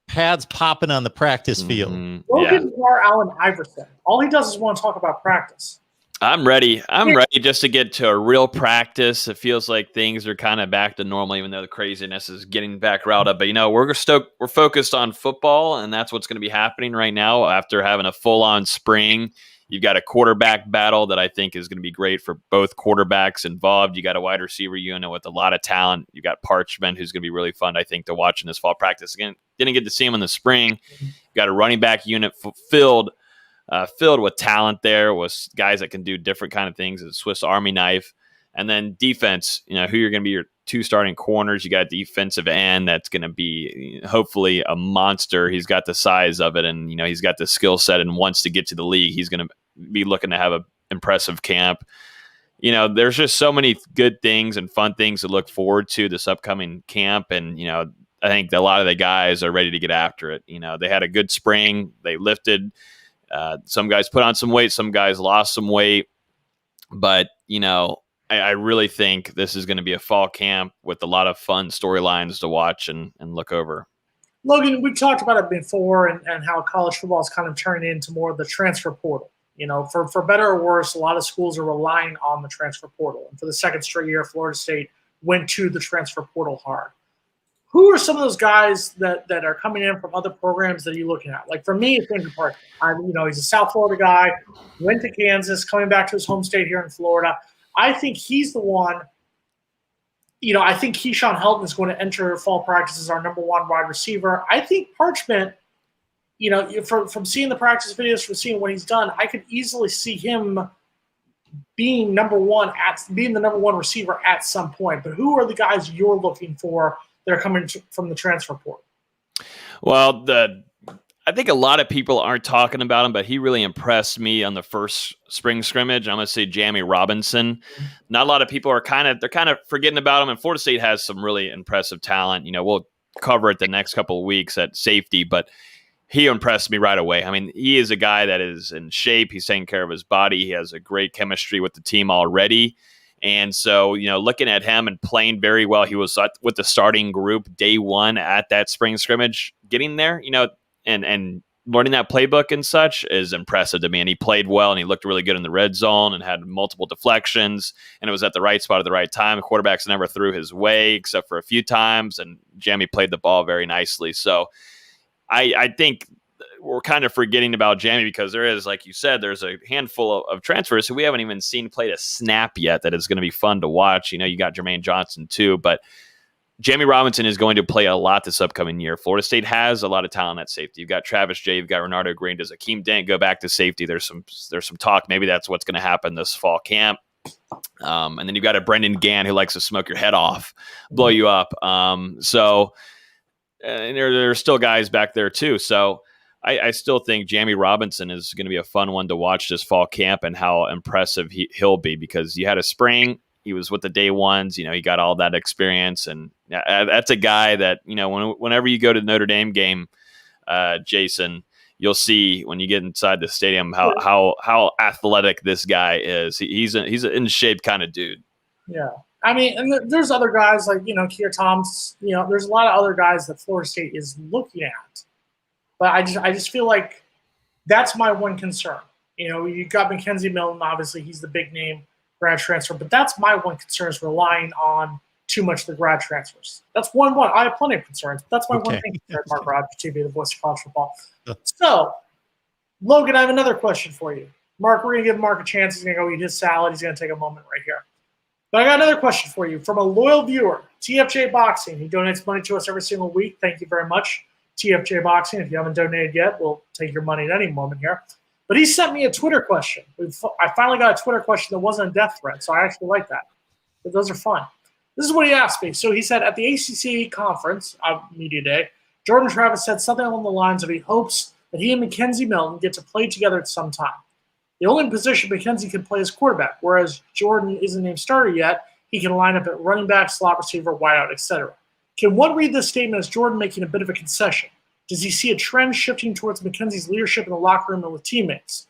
pads popping on the practice field. Logan's more Allen Iverson. All he does is want to talk about practice. I'm ready. I'm ready just to get to a real practice. It feels like things are kind of back to normal, even though the craziness is getting back riled up. But, we're focused on football, and that's what's going to be happening right now after having a full-on spring. You've got a quarterback battle that I think is going to be great for both quarterbacks involved. You got a wide receiver unit with a lot of talent. You got Parchment, who's going to be really fun, I think, to watch in this fall practice. Again, didn't get to see him in the spring. You got a running back unit filled with talent there, with guys that can do different kind of things. A Swiss Army knife. And then defense, who you're going to be your 2 starting corners. You got defensive end that's going to be hopefully a monster. He's got the size of it, and he's got the skill set and wants to get to the league. He's going to be looking to have an impressive camp. There's just so many good things and fun things to look forward to this upcoming camp. And, I think a lot of the guys are ready to get after it. They had a good spring. They lifted. Some guys put on some weight. Some guys lost some weight. But, I really think this is going to be a fall camp with a lot of fun storylines to watch and look over. Logan, we've talked about it before and how college football is kind of turning into more of the transfer portal. For better or worse, a lot of schools are relying on the transfer portal. And for the second straight year, Florida State went to the transfer portal hard. Who are some of those guys that are coming in from other programs that you're looking at? Like for me, it's Andrew Park. He's a South Florida guy, went to Kansas, coming back to his home state here in Florida. I think he's the one. I think Keyshawn Hilton is going to enter fall practice as our number 1 wide receiver. I think Parchment, from seeing the practice videos, from seeing what he's done, I could easily see him being the number 1 receiver at some point. But who are the guys you're looking for that are coming from the transfer portal? Well, I think a lot of people aren't talking about him, but he really impressed me on the first spring scrimmage. I'm going to say Jamie Robinson. Not a lot of people are kind of forgetting about him, and Florida State has some really impressive talent. We'll cover it the next couple of weeks at safety, but he impressed me right away. I mean, he is a guy that is in shape. He's taking care of his body. He has a great chemistry with the team already. And so, looking at him and playing very well, he was with the starting group day 1 at that spring scrimmage. Getting there, and learning that playbook and such is impressive to me. And he played well, and he looked really good in the red zone and had multiple deflections, and it was at the right spot at the right time. The quarterbacks never threw his way except for a few times, and Jamie played the ball very nicely. So I think we're kind of forgetting about Jamie because there is, like you said, there's a handful of transfers who we haven't even seen played a snap yet that is going to be fun to watch. You got Jermaine Johnson too, but Jamie Robinson is going to play a lot this upcoming year. Florida State has a lot of talent at safety. You've got Travis Jay, you've got Renardo Green. Does Akeem Dent go back to safety? There's some talk. Maybe that's what's going to happen this fall camp. And then you've got a Brendan Gann who likes to smoke your head off, blow you up. And there's still guys back there too. So I still think Jamie Robinson is going to be a fun one to watch this fall camp and how impressive he'll be, because you had a spring. He was with the day 1s. He got all that experience, and that's a guy that whenever you go to the Notre Dame game, Jason, you'll see when you get inside the stadium how athletic this guy is. He's an in shape kind of dude. Yeah, I mean, and there's other guys like Keir Thomas. There's a lot of other guys that Florida State is looking at, but I just feel like that's my one concern. You got Mackenzie Milton. Obviously, he's the big name grad transfer, but that's my one concern, is relying on too much of the grad transfers. That's one. I have plenty of concerns, but that's my one thing. MarkRogersTV, the voice of college football. So, Logan, I have another question for you. Mark, we're going to give Mark a chance. He's going to go eat his salad. He's going to take a moment right here. But I got another question for you from a loyal viewer, TFJ Boxing. He donates money to us every single week. Thank you very much, TFJ Boxing. If you haven't donated yet, we'll take your money at any moment here. But he sent me a Twitter question. I finally got a Twitter question that wasn't a death threat, so I actually like that. But those are fun. This is what he asked me. So he said, at the ACC conference, Media Day, Jordan Travis said something along the lines of he hopes that he and Mackenzie Milton get to play together at some time. The only position Mackenzie can play is quarterback, whereas Jordan isn't named starter yet. He can line up at running back, slot receiver, wideout, etc. Can one read this statement as Jordan making a bit of a concession? Does he see a trend shifting towards Mackenzie's leadership in the locker room and with teammates?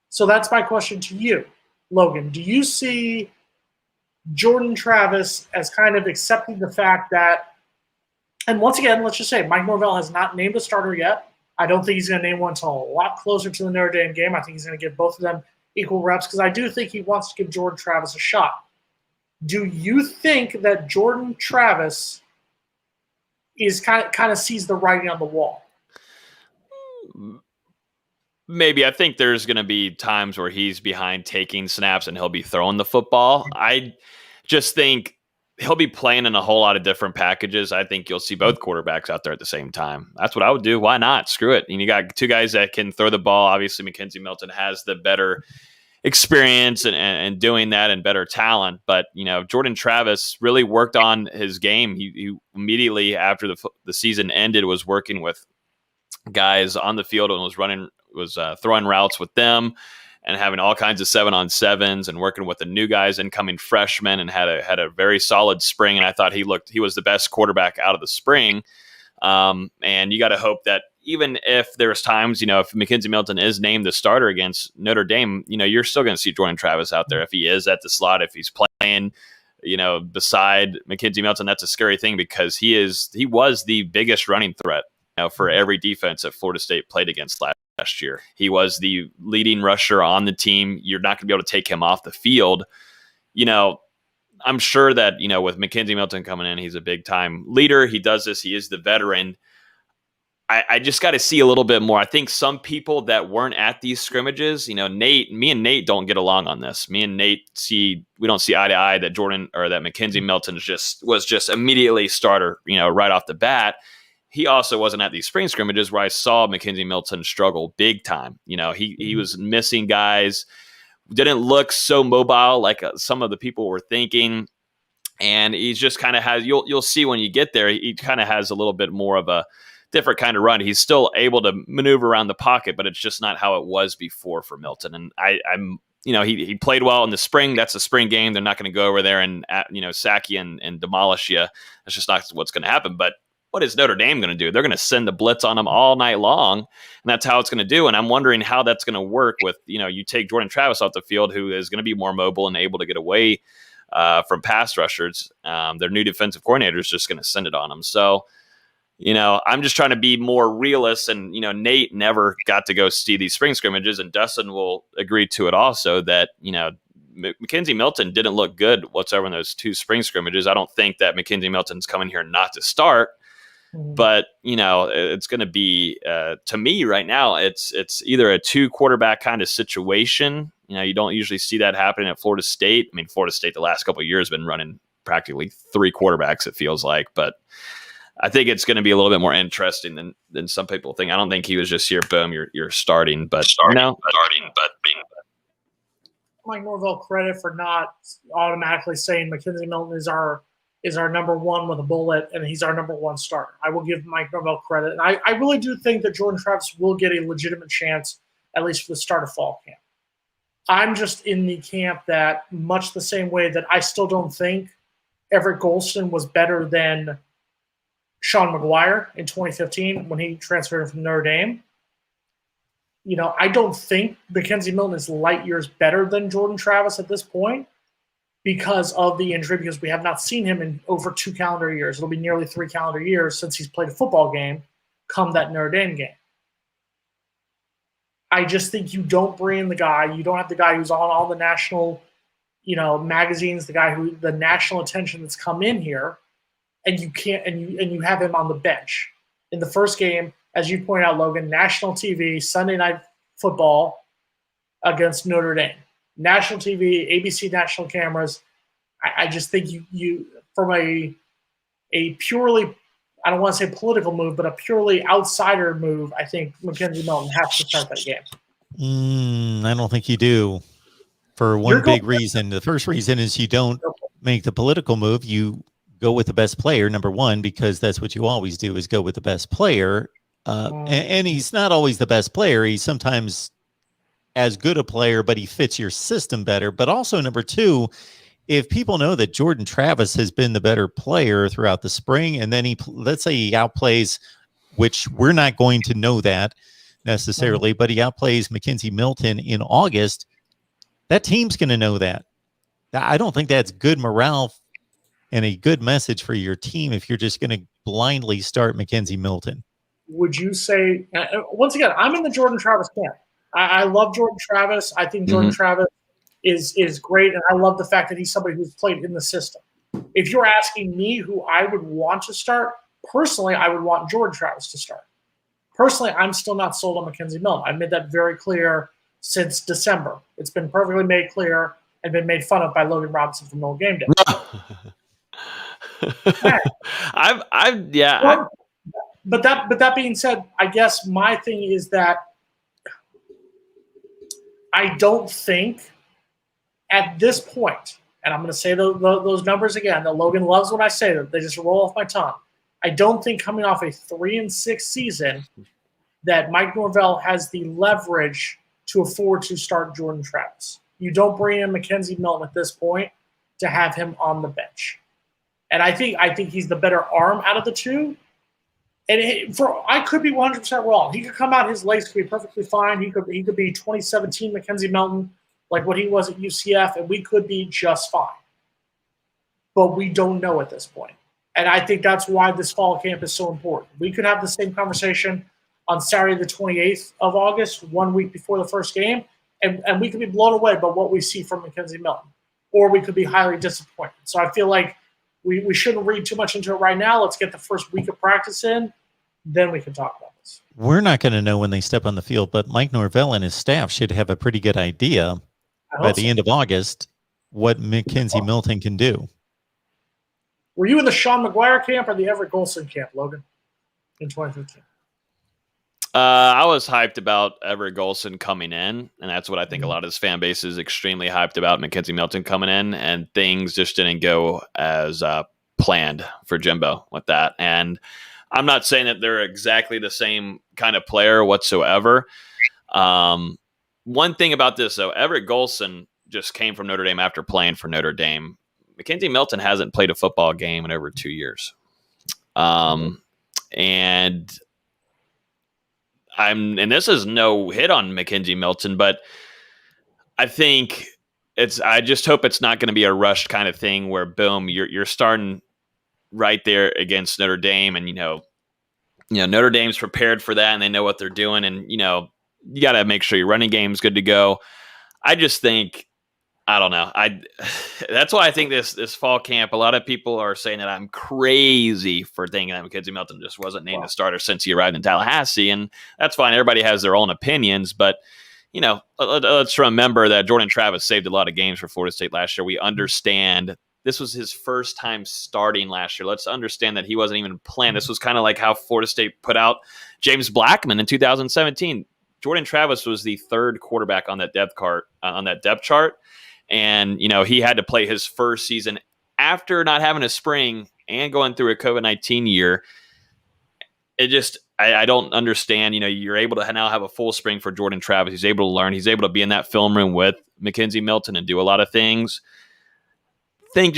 So that's my question to you, Logan. Do you see Jordan Travis as kind of accepting the fact that, and once again, let's just say Mike Norvell has not named a starter yet. I don't think he's going to name one until a lot closer to the Notre Dame game. I think he's going to give both of them equal reps because I do think he wants to give Jordan Travis a shot. Do you think that Jordan Travis is kind of sees the writing on the wall? Maybe. I think there's going to be times where he's behind taking snaps and he'll be throwing the football. I just think he'll be playing in a whole lot of different packages. I think you'll see both quarterbacks out there at the same time. That's what I would do. Why not? Screw it. And you got two guys that can throw the ball. Obviously, Mackenzie Milton has the better experience and doing that and better talent. But, Jordan Travis really worked on his game. He immediately after the season ended was working with guys on the field and was throwing routes with them and having all kinds of 7-on-7s and working with the new guys, incoming freshmen, and had a very solid spring. And I thought he was the best quarterback out of the spring. And you got to hope that even if there's times, if Mackenzie Milton is named the starter against Notre Dame, you're still going to see Jordan Travis out there. If he is at the slot, if he's playing, beside Mackenzie Milton, that's a scary thing because he was the biggest running threat for every defense that Florida State played against last year. He was the leading rusher on the team. You're not going to be able to take him off the field. I'm sure that, with Mackenzie Milton coming in, he's a big time leader. He does this. He is the veteran. I just got to see a little bit more. I think some people that weren't at these scrimmages, me and Nate don't get along on this. Me and Nate we don't see eye to eye that Jordan or that Mackenzie Milton was just immediately starter, right off the bat. He also wasn't at these spring scrimmages where I saw Mackenzie Milton struggle big time. He was missing guys, didn't look so mobile like some of the people were thinking. And he's just kind of you'll see when you get there, he kind of has a little bit more of a different kind of run. He's still able to maneuver around the pocket, but it's just not how it was before for Milton. And he played well in the spring. That's a spring game. They're not going to go over there and sack you and demolish you. That's just not what's going to happen. But what is Notre Dame going to do? They're going to send the blitz on them all night long, and that's how it's going to do. And I'm wondering how that's going to work with, you take Jordan Travis off the field, who is going to be more mobile and able to get away from pass rushers. Their new defensive coordinator is just going to send it on them. So, I'm just trying to be more realist. And, Nate never got to go see these spring scrimmages, and Dustin will agree to it also that, Mackenzie Milton didn't look good whatsoever in those 2 spring scrimmages. I don't think that Mackenzie Milton's coming here not to start. But, it's going to be, to me right now, it's either a 2 quarterback kind of situation. You don't usually see that happening at Florida State. I mean, Florida State the last couple of years has been running practically 3 quarterbacks, it feels like. But I think it's going to be a little bit more interesting than some people think. I don't think he was just here, boom, you're starting. But Mike Norvell credit for not automatically saying Mackenzie Milton is our number 1 with a bullet, and he's our number 1 starter. I will give Mike Norvell credit. And I really do think that Jordan Travis will get a legitimate chance, at least for the start of fall camp. I'm just in the camp that much the same way that I still don't think Everett Golston was better than Sean McGuire in 2015 when he transferred from Notre Dame. I don't think Mackenzie Milton is light years better than Jordan Travis at this point because of the injury, because we have not seen him in over 2 calendar years. It'll be nearly 3 calendar years since he's played a football game come that Notre Dame game. I just think you don't bring in the guy. You don't have the guy who's on all the national, magazines, the national attention that's come in here, and you can't, and you have him on the bench in the first game, as you point out, Logan. National TV, Sunday Night Football against Notre Dame. National TV, ABC national cameras. I just think you from a purely, I don't want to say political move, but a purely outsider move, I think Mackenzie Milton has to start that game. I don't think you do, for one big reason. The first reason is you don't make the political move. You go with the best player, number 1, because that's what you always do, is go with the best player. And he's not always the best player. He's sometimes as good a player, but he fits your system better. But also, number 2, if people know that Jordan Travis has been the better player throughout the spring, and then let's say he outplays, which we're not going to know that necessarily, but he outplays Mackenzie Milton in August, that team's going to know that. I don't think that's good morale and a good message for your team if you're just going to blindly start Mackenzie Milton. Would you say, once again, I'm in the Jordan Travis camp. I love Jordan Travis. I think Jordan Travis is great, and I love the fact that he's somebody who's played in the system. If you're asking me who I would want to start, personally, I would want Jordan Travis to start. Personally, I'm still not sold on Mackenzie Milton. I've made that very clear since December. It's been perfectly made clear and been made fun of by Logan Robinson from Old Game Day. But that being said, I guess my thing is that I don't think at this point, and I'm going to say those numbers again, that Logan loves when I say them. They just roll off my tongue. I don't think coming off a 3-6 season that Mike Norvell has the leverage to afford to start Jordan Travis. You don't bring in Mackenzie Milton at this point to have him on the bench. And I think he's the better arm out of the two. And I could be 100% wrong. He could come out, his legs could be perfectly fine. He could be 2017 Mackenzie Milton, like what he was at UCF, and we could be just fine. But we don't know at this point. And I think that's why this fall camp is so important. We could have the same conversation on Saturday the 28th of August, 1 week before the first game, and we could be blown away by what we see from Mackenzie Milton. Or we could be highly disappointed. So I feel like we shouldn't read too much into it right now. Let's get the first week of practice in. Then we can talk about this. We're not going to know when they step on the field, but Mike Norvell and his staff should have a pretty good idea by the end of August what Mackenzie Milton can do. Were you in the Sean McGuire camp or the Everett Golson camp, Logan, in 2015? I was hyped about Everett Golson coming in, and that's what I think a lot of this fan base is extremely hyped about Mackenzie Milton coming in, and things just didn't go as planned for Jimbo with that. And I'm not saying that they're exactly the same kind of player whatsoever. One thing about this, though, Everett Golson just came from Notre Dame after playing for Notre Dame. Mackenzie Milton hasn't played a football game in over 2 years. And this is no hit on Mackenzie Milton, but I think I just hope it's not going to be a rushed kind of thing where boom, you're starting right there against Notre Dame, and Notre Dame's prepared for that and they know what they're doing, and you got to make sure your running game's good to go. I just think, I don't know. That's why I think this fall camp, a lot of people are saying that I'm crazy for thinking that Mackenzie Milton just wasn't named a starter since he arrived in Tallahassee, and that's fine. Everybody has their own opinions, but let's remember that Jordan Travis saved a lot of games for Florida State last year. We understand this was his first time starting last year. Let's understand that he wasn't even playing. This was kind of like how Florida State put out James Blackman in 2017. Jordan Travis was the third quarterback on that depth chart. And, he had to play his first season after not having a spring and going through a COVID-19 year. It just, I don't understand. You're able to now have a full spring for Jordan Travis. He's able to learn. He's able to be in that film room with Mackenzie Milton and do a lot of things. I think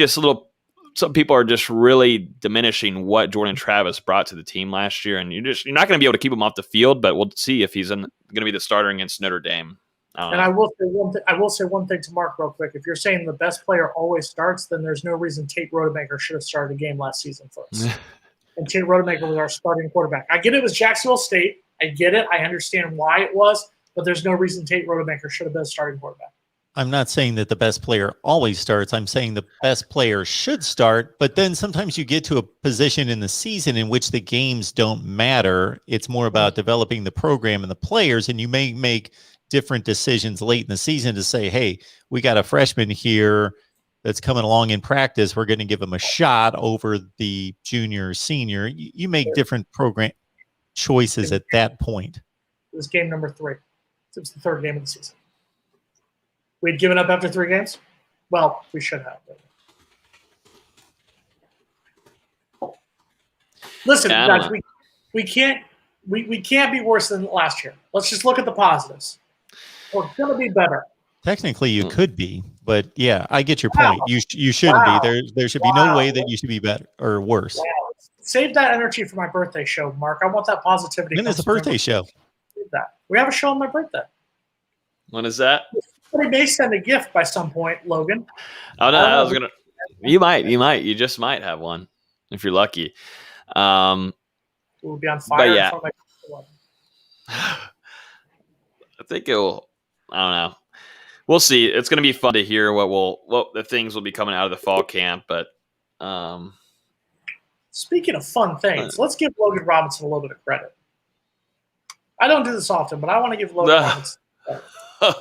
some people are just really diminishing what Jordan Travis brought to the team last year. And you're not going to be able to keep him off the field, but we'll see if he's going to be the starter against Notre Dame. I will say one thing to Mark real quick. If you're saying the best player always starts, then there's no reason Tate Rodemaker should have started a game last season for us. And Tate Rodemaker was our starting quarterback. I get it was Jacksonville State. I get it. I understand why it was, but there's no reason Tate Rodemaker should have been a starting quarterback. I'm not saying that the best player always starts. I'm saying the best player should start, but then sometimes you get to a position in the season in which the games don't matter. It's more about developing the program and the players, and you may make different decisions late in the season to say, hey, we got a freshman here that's coming along in practice. We're going to give him a shot over the junior or senior. You make different program choices at that point. It was game number 3. It was the third game of the season. We'd given up after 3 games? Well, we should have. Listen, guys, we can't be worse than last year. Let's just look at the positives. We're going to be better. Technically, you could be, but yeah, I get your point. You shouldn't be. There should be no way that you should be better or worse. Wow. Save that energy for my birthday show, Mark. I want that positivity. When is the birthday show? We have a show on my birthday. When is that? Somebody may send a gift by some point, Logan. Oh no, I was gonna. You might. You just might have one if you're lucky. We'll be on fire. Yeah. I think it will. I don't know. We'll see. It's going to be fun to hear what the things will be coming out of the fall camp. But speaking of fun things, let's give Logan Robinson a little bit of credit. I don't do this often, but I want to give Logan Robinson credit.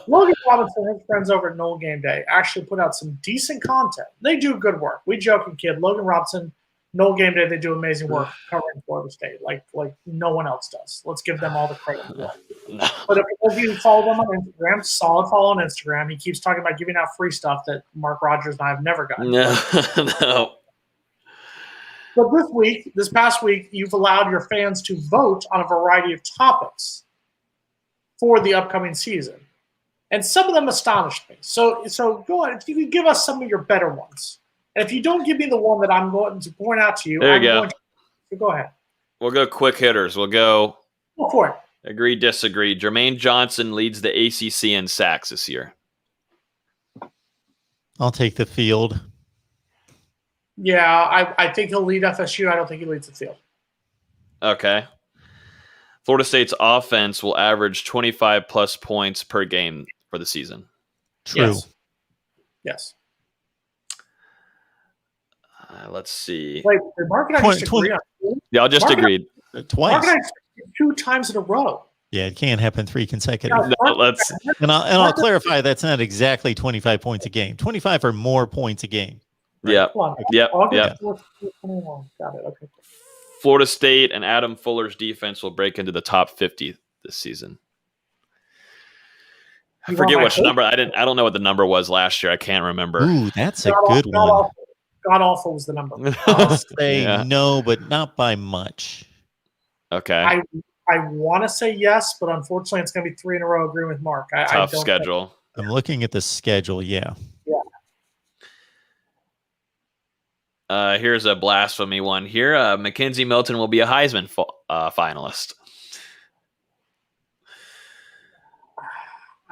Logan Robinson and his friends over at Noel Game Day actually put out some decent content. They do good work. We joke and kid. Logan Robinson No Game Day, they do amazing work covering Florida State, like no one else does. Let's give them all the credit. No. But if you follow them on Instagram, solid follow on Instagram. He keeps talking about giving out free stuff that Mark Rogers and I have never gotten. No. But this past week, you've allowed your fans to vote on a variety of topics for the upcoming season. And some of them astonished me. So go on. If you could give us some of your better ones. And if you don't give me the one that I'm going to point out to you, go ahead. We'll go quick hitters. We'll go for it. Agree, disagree. Jermaine Johnson leads the ACC in sacks this year. I'll take the field. Yeah, I think he'll lead FSU. I don't think he leads the field. Okay. Florida State's offense will average 25-plus points per game for the season. True. Yes. Let's see. Wait, did Mark and I just agree on two? Yeah, I'll just agreed. Twice. Mark and I 2 times in a row. Yeah, it can't happen 3 consecutive. No, let's. And I'll clarify that's not exactly 25 points a game. 25 or more points a game. Right? Yep. Yep. August 4th, 2021. Got it. Okay. Florida State and Adam Fuller's defense will break into the top 50 this season. I forget which number. I don't know what the number was last year. I can't remember. Ooh, that's a good one. God awful was the number. I'll say no, but not by much. Okay. I want to say yes, but unfortunately, it's going to be 3 in a row. Agreeing with Mark. Tough schedule. I'm looking at the schedule. Yeah. Here's a blasphemy one here. Mackenzie Milton will be a Heisman finalist.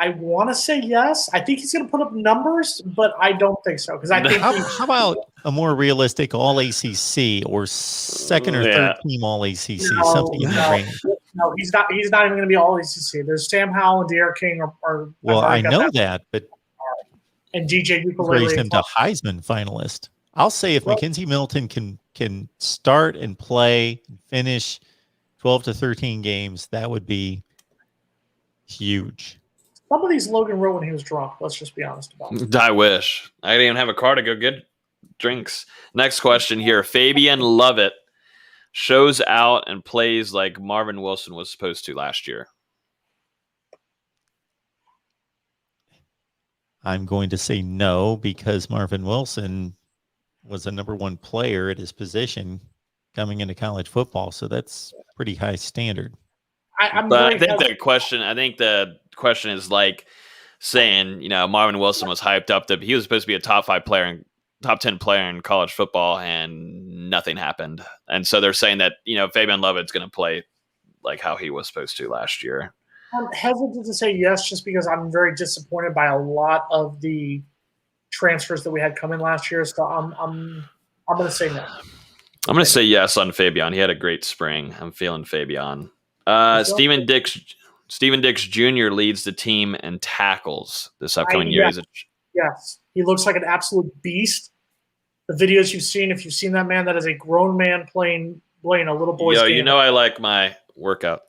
I want to say yes. I think he's going to put up numbers, but I don't think so. Because I think how about a more realistic All ACC or second or third team All ACC, something in that range? No, he's not. He's not even going to be All ACC. There's Sam Howell and De'Aaron King are. Well, I know that, but and DJ Ukulele raised him to Heisman finalist. I'll say if Mackenzie Milton can start and play and finish 12 to 13 games, that would be huge. Some of these Logan wrote when he was drunk. Let's just be honest about it. I wish. I didn't even have a car to go get drinks. Next question here. Fabian Lovett shows out and plays like Marvin Wilson was supposed to last year. I'm going to say no because Marvin Wilson was a number 1 player at his position coming into college football. So that's pretty high standard. I think the question is like saying, Marvin Wilson was hyped up that he was supposed to be a top 5 player and top 10 player in college football and nothing happened. And so they're saying that, Fabian Lovett's going to play like how he was supposed to last year. I'm hesitant to say yes, just because I'm very disappointed by a lot of the transfers that we had coming last year. So I'm going to say no. I'm going to say yes on Fabian. He had a great spring. I'm feeling Fabian. Steven Dix Jr. leads the team in tackles this upcoming year. Yes, he looks like an absolute beast. The videos you've seen, if you've seen that man, that is a grown man playing a little boy's game. I like my workout.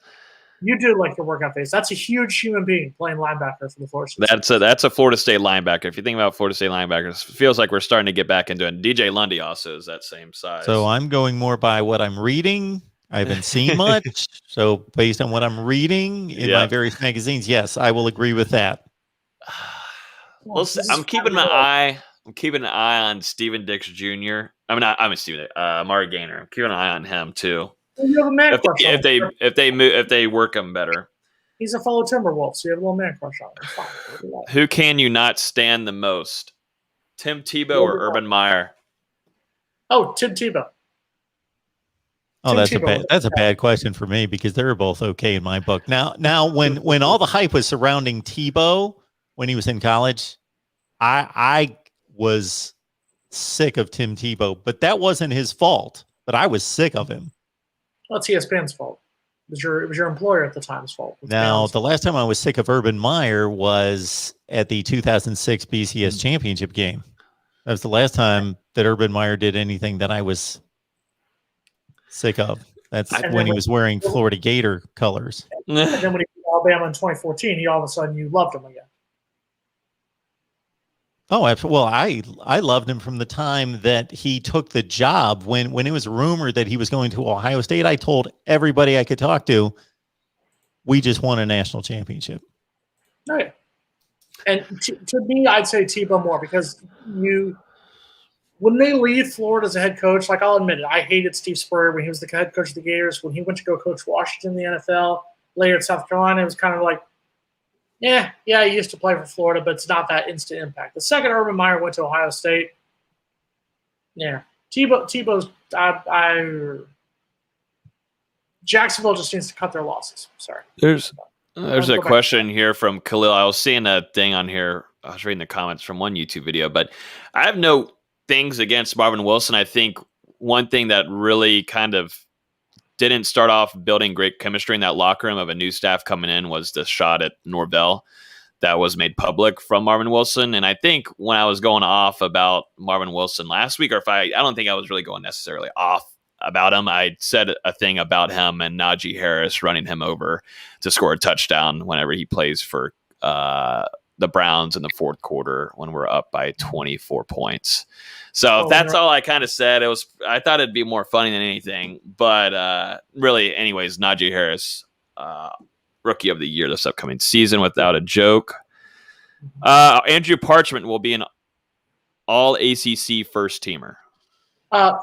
You do like your workout face. That's a huge human being playing linebacker for the Florida State. That's a Florida State linebacker. If you think about Florida State linebackers, it feels like we're starting to get back into it. DJ Lundy also is that same size. So I'm going more by what I'm reading. I haven't seen much. So based on what I'm reading in my various magazines, yes, I will agree with that. I'm keeping an eye on Steven Dix Jr. Amari Gaynor. I'm keeping an eye on him too. You have a man crush on him. If they work him better. He's a fellow Timberwolf, so you have a little man crush on him. Who can you not stand the most? Tim Tebow or Urban Meyer? Oh, Tim Tebow. Oh, that's a bad question for me because they're both okay in my book. Now, when all the hype was surrounding Tebow when he was in college, I was sick of Tim Tebow, but that wasn't his fault. But I was sick of him. Well, it's ESPN's fault. It was your employer at the time's fault. Now, the last time I was sick of Urban Meyer was at the 2006 BCS championship game. That was the last time that Urban Meyer did anything that I was sick of. That's when he was wearing Florida Gator colors. And then when he beat Alabama in 2014, all of a sudden you loved him again. Oh, well, I loved him from the time that he took the job. When it was rumored that he was going to Ohio State, I told everybody I could talk to, we just won a national championship. Oh, yeah. And to me, I'd say Tebow more because when they leave Florida as a head coach, like I'll admit it, I hated Steve Spurrier when he was the head coach of the Gators. When he went to go coach Washington in the NFL, later at South Carolina, it was kind of like, yeah, he used to play for Florida, but it's not that instant impact. The second Urban Meyer went to Ohio State, yeah, Tebow's Jacksonville just needs to cut their losses. Sorry. There's a question here from Khalil. I was seeing a thing on here. I was reading the comments from one YouTube video, but I have no things against Marvin Wilson. I think one thing that really kind of didn't start off building great chemistry in that locker room of a new staff coming in was the shot at Norvell that was made public from Marvin Wilson. And I think when I was going off about Marvin Wilson last week, or I don't think I was really going necessarily off about him. I said a thing about him and Najee Harris running him over to score a touchdown whenever he plays for the Browns in the fourth quarter when we're up by 24 points. So that's all I kind of said. I thought it'd be more funny than anything, but really, anyways, Najee Harris, rookie of the year this upcoming season, without a joke. Andrew Parchment will be an all ACC first teamer.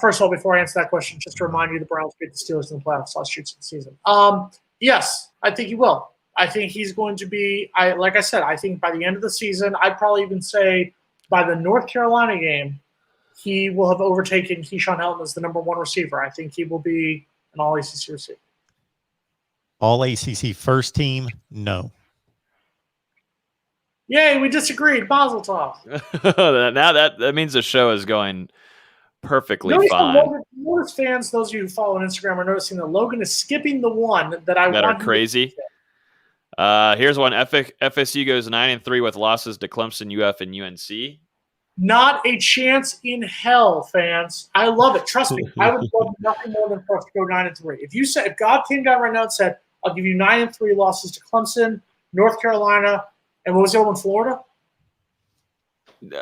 First of all, before I answer that question, just to remind you, the Browns beat the Steelers in the playoffs last year season. Yes, I think he will. I think he's going to be, like I said, I think by the end of the season, I'd probably even say by the North Carolina game, he will have overtaken Keyshawn Hilton as the number one receiver. I think he will be an all-ACC receiver. All-ACC first team? No. Yay, we disagreed. Mazel tov. Now that means the show is going perfectly fine. Notice fans, those of you who follow on Instagram, are noticing that Logan is skipping the one that are crazy. Here's one. FSU goes 9-3 with losses to Clemson, UF, and UNC. Not a chance in hell, fans. I love it. Trust me, I would love nothing more than for us to go 9-3. If God came down right now and said, "I'll give you 9-3 losses to Clemson, North Carolina, and what was the other one, Florida?" The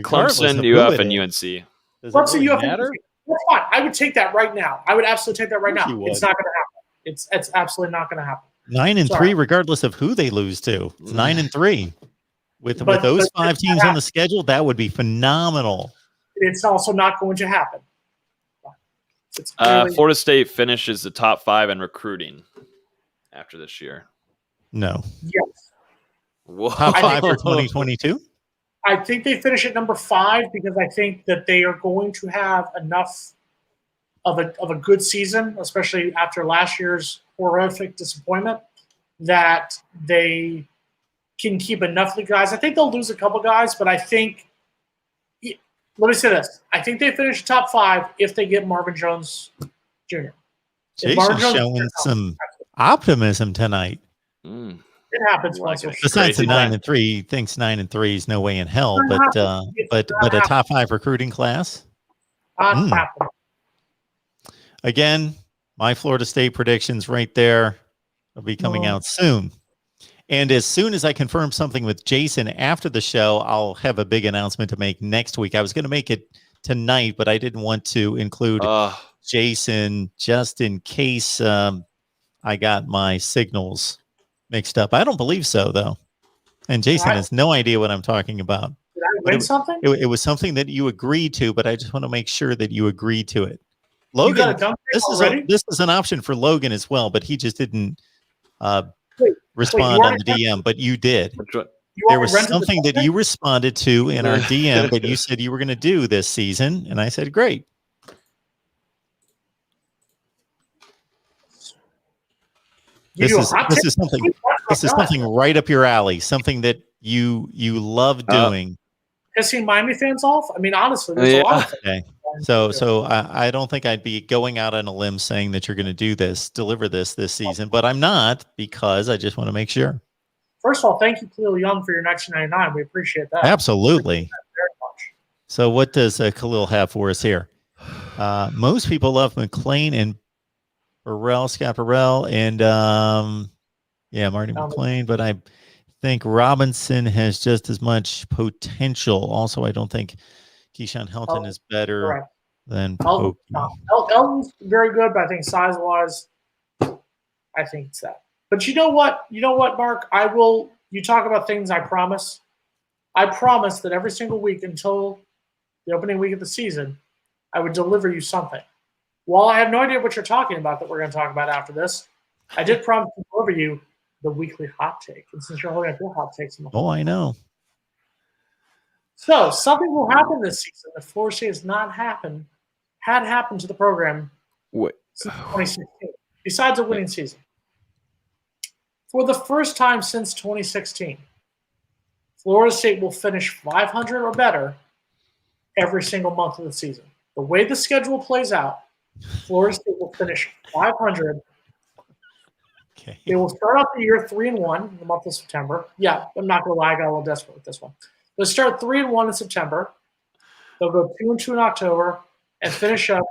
Clemson, UF, and UNC. Clemson, UF, matter? That's fine. I would take that right now. I would absolutely take that right now. It's not going to happen. It's absolutely not going to happen. 9-3, regardless of who they lose to. It's 9-3. With those five teams on the schedule, that would be phenomenal. It's also not going to happen. Florida State finishes the top 5 in recruiting after this year. No. Yes. Whoa. Top 5 for 2022? I think they finish at number 5 because I think that they are going to have enough of a good season, especially after last year's horrific disappointment, that they can keep enough of the guys. I think they'll lose a couple guys, but I think – let me say this. I think they finish top 5 if they get Marvin Jones Jr. Jason's showing some optimism tonight. It happens. Besides the 9-3, he thinks 9-3 is no way in hell, but a top 5 recruiting class? Again, my Florida State predictions right there will be coming out soon. And as soon as I confirm something with Jason after the show, I'll have a big announcement to make next week. I was going to make it tonight, but I didn't want to include Jason just in case I got my signals mixed up. I don't believe so, though. And Jason has no idea what I'm talking about. Did I win something? It was something that you agreed to, but I just want to make sure that you agreed to it. Logan, this is an option for Logan as well, but he just didn't respond on the DM, but you did. There was something that you responded to in our DM that you said you were going to do this season, and I said, great. This is something right up your alley, something that you love doing. Pissing Miami fans off? I mean, honestly, there's a lot of things. Okay. So I don't think I'd be going out on a limb saying that you're going to deliver this season, but I'm not, because I just want to make sure. First of all, thank you, Khalil Young, for your 1999. We appreciate that. Absolutely. Appreciate that very much. So what does Khalil have for us here? Most people love McClain and Scott Burrell, and Marty McClain, but I think Robinson has just as much potential. Also, I don't think Keyshawn Hilton is better correct. than Elton, Pokey. Elton's very good, but I think size-wise, I think it's that. But you know what? You know what, Mark? You talk about things I promise. I promise that every single week until the opening week of the season, I would deliver you something. While I have no idea what you're talking about that we're going to talk about after this, I did promise to deliver you the weekly hot take. And since you're holding up your hot takes, I know. So something will happen this season that Florida State had happened to the program since 2016, besides a winning season. For the first time since 2016, Florida State will finish 500 or better every single month of the season. The way the schedule plays out, Florida State will finish 500. Okay. They will start out the year 3-1 in the month of September. Yeah, I'm not going to lie, I got a little desperate with this one. They'll start 3-1 in September. They'll go 2-2 in October and finish up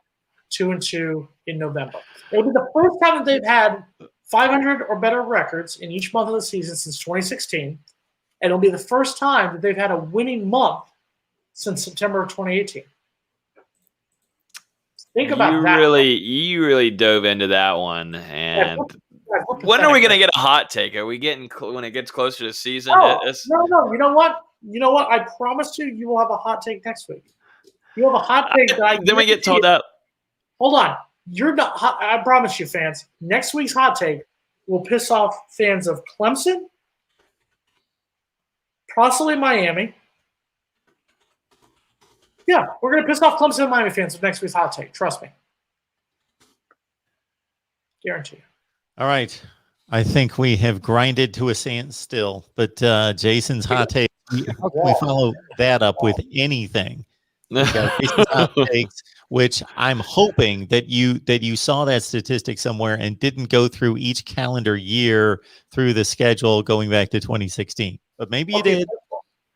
2-2 in November. It'll be the first time that they've had 500 or better records in each month of the season since 2016, and it'll be the first time that they've had a winning month since September of 2018. Think about that. You really dove into that one. And when are we going to get a hot take? Are we getting when it gets closer to season? No. You know what? I promise you will have a hot take next week. You have a hot take. Then we get told out. Hold on. You're not. I promise you, fans. Next week's hot take will piss off fans of Clemson, possibly Miami. Yeah, we're going to piss off Clemson and Miami fans with next week's hot take. Trust me. Guarantee you. All right. I think we have grinded to a standstill, but Jason's hot take, how can we follow that up with anything? We got Jason's hot takes, which I'm hoping that you saw that statistic somewhere and didn't go through each calendar year through the schedule going back to 2016. But maybe you did.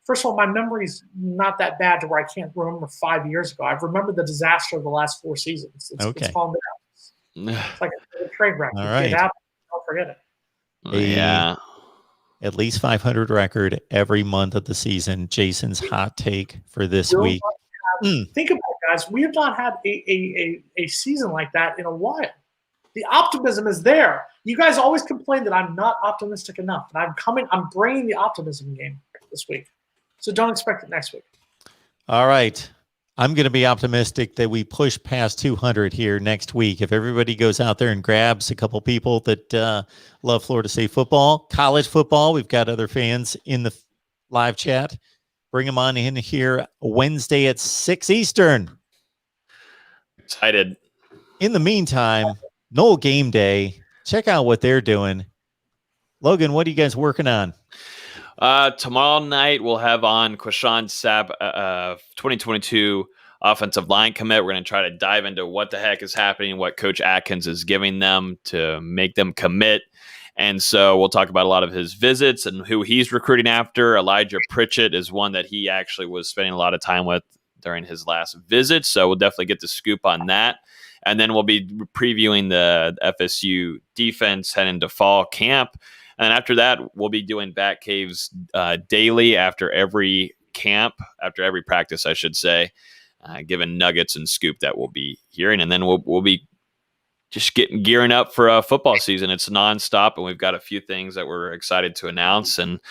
First of all, my memory's not that bad to where I can't remember 5 years ago. I've remembered the disaster of the last 4 seasons. It's calmed down. It's like a train wreck. All right. It happens, don't forget it. Yeah. At least 500 record every month of the season. Jason's hot take for this week. Think about it, guys. We have not had a season like that in a while. The optimism is there. You guys always complain that I'm not optimistic enough. And I'm bringing the optimism game this week. So don't expect it next week. All right. I'm going to be optimistic that we push past 200 here next week. If everybody goes out there and grabs a couple people that love Florida State football, college football, we've got other fans in the live chat. Bring them on in here Wednesday at 6 Eastern. Excited. In the meantime, Knoll Game Day. Check out what they're doing. Logan, what are you guys working on? Tomorrow night, we'll have on Keyshawn Sapp, 2022 offensive line commit. We're going to try to dive into what the heck is happening, what Coach Atkins is giving them to make them commit. And so we'll talk about a lot of his visits and who he's recruiting after. Elijah Pritchett is one that he actually was spending a lot of time with during his last visit. So we'll definitely get the scoop on that. And then we'll be previewing the FSU defense heading into fall camp. And after that, we'll be doing Bat Caves daily after every camp, after every practice, I should say, giving nuggets and scoop that we'll be hearing. And then we'll be just gearing up for a football season. It's nonstop, and we've got a few things that we're excited to announce. And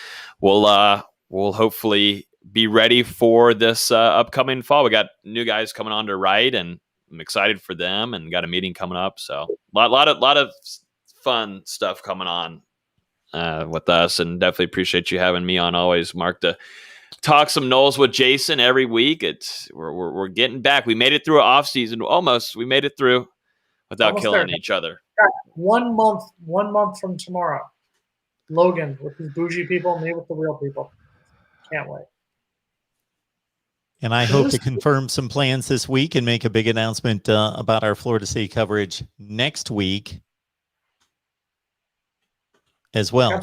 we'll hopefully be ready for this upcoming fall. We got new guys coming on to write, and I'm excited for them. And got a meeting coming up, so a lot of fun stuff coming on with us. And definitely appreciate you having me on always, Mark, to talk some Noles with Jason every week. We're getting back. We made it through an off season almost. We made it through without almost killing there. each other. 1 month from tomorrow. Logan with his bougie people, me with the real people. Can't wait. And I hope to confirm some plans this week and make a big announcement about our Florida State coverage next week as well.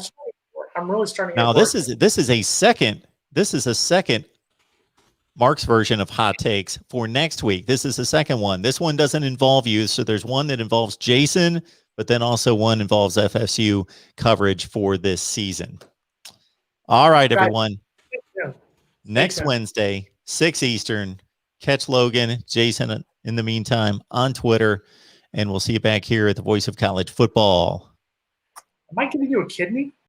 I'm really starting. Now this is a second Mark's version of hot takes for next week. This is the second one. This one doesn't involve you. So there's one that involves Jason, but then also one involves FSU coverage for this season. All right, Guys, everyone. yeah. Next care. Wednesday, 6 Eastern. Catch Logan, Jason in the meantime on Twitter, and we'll see you back here at the Voice of College Football. Am I giving you a kidney?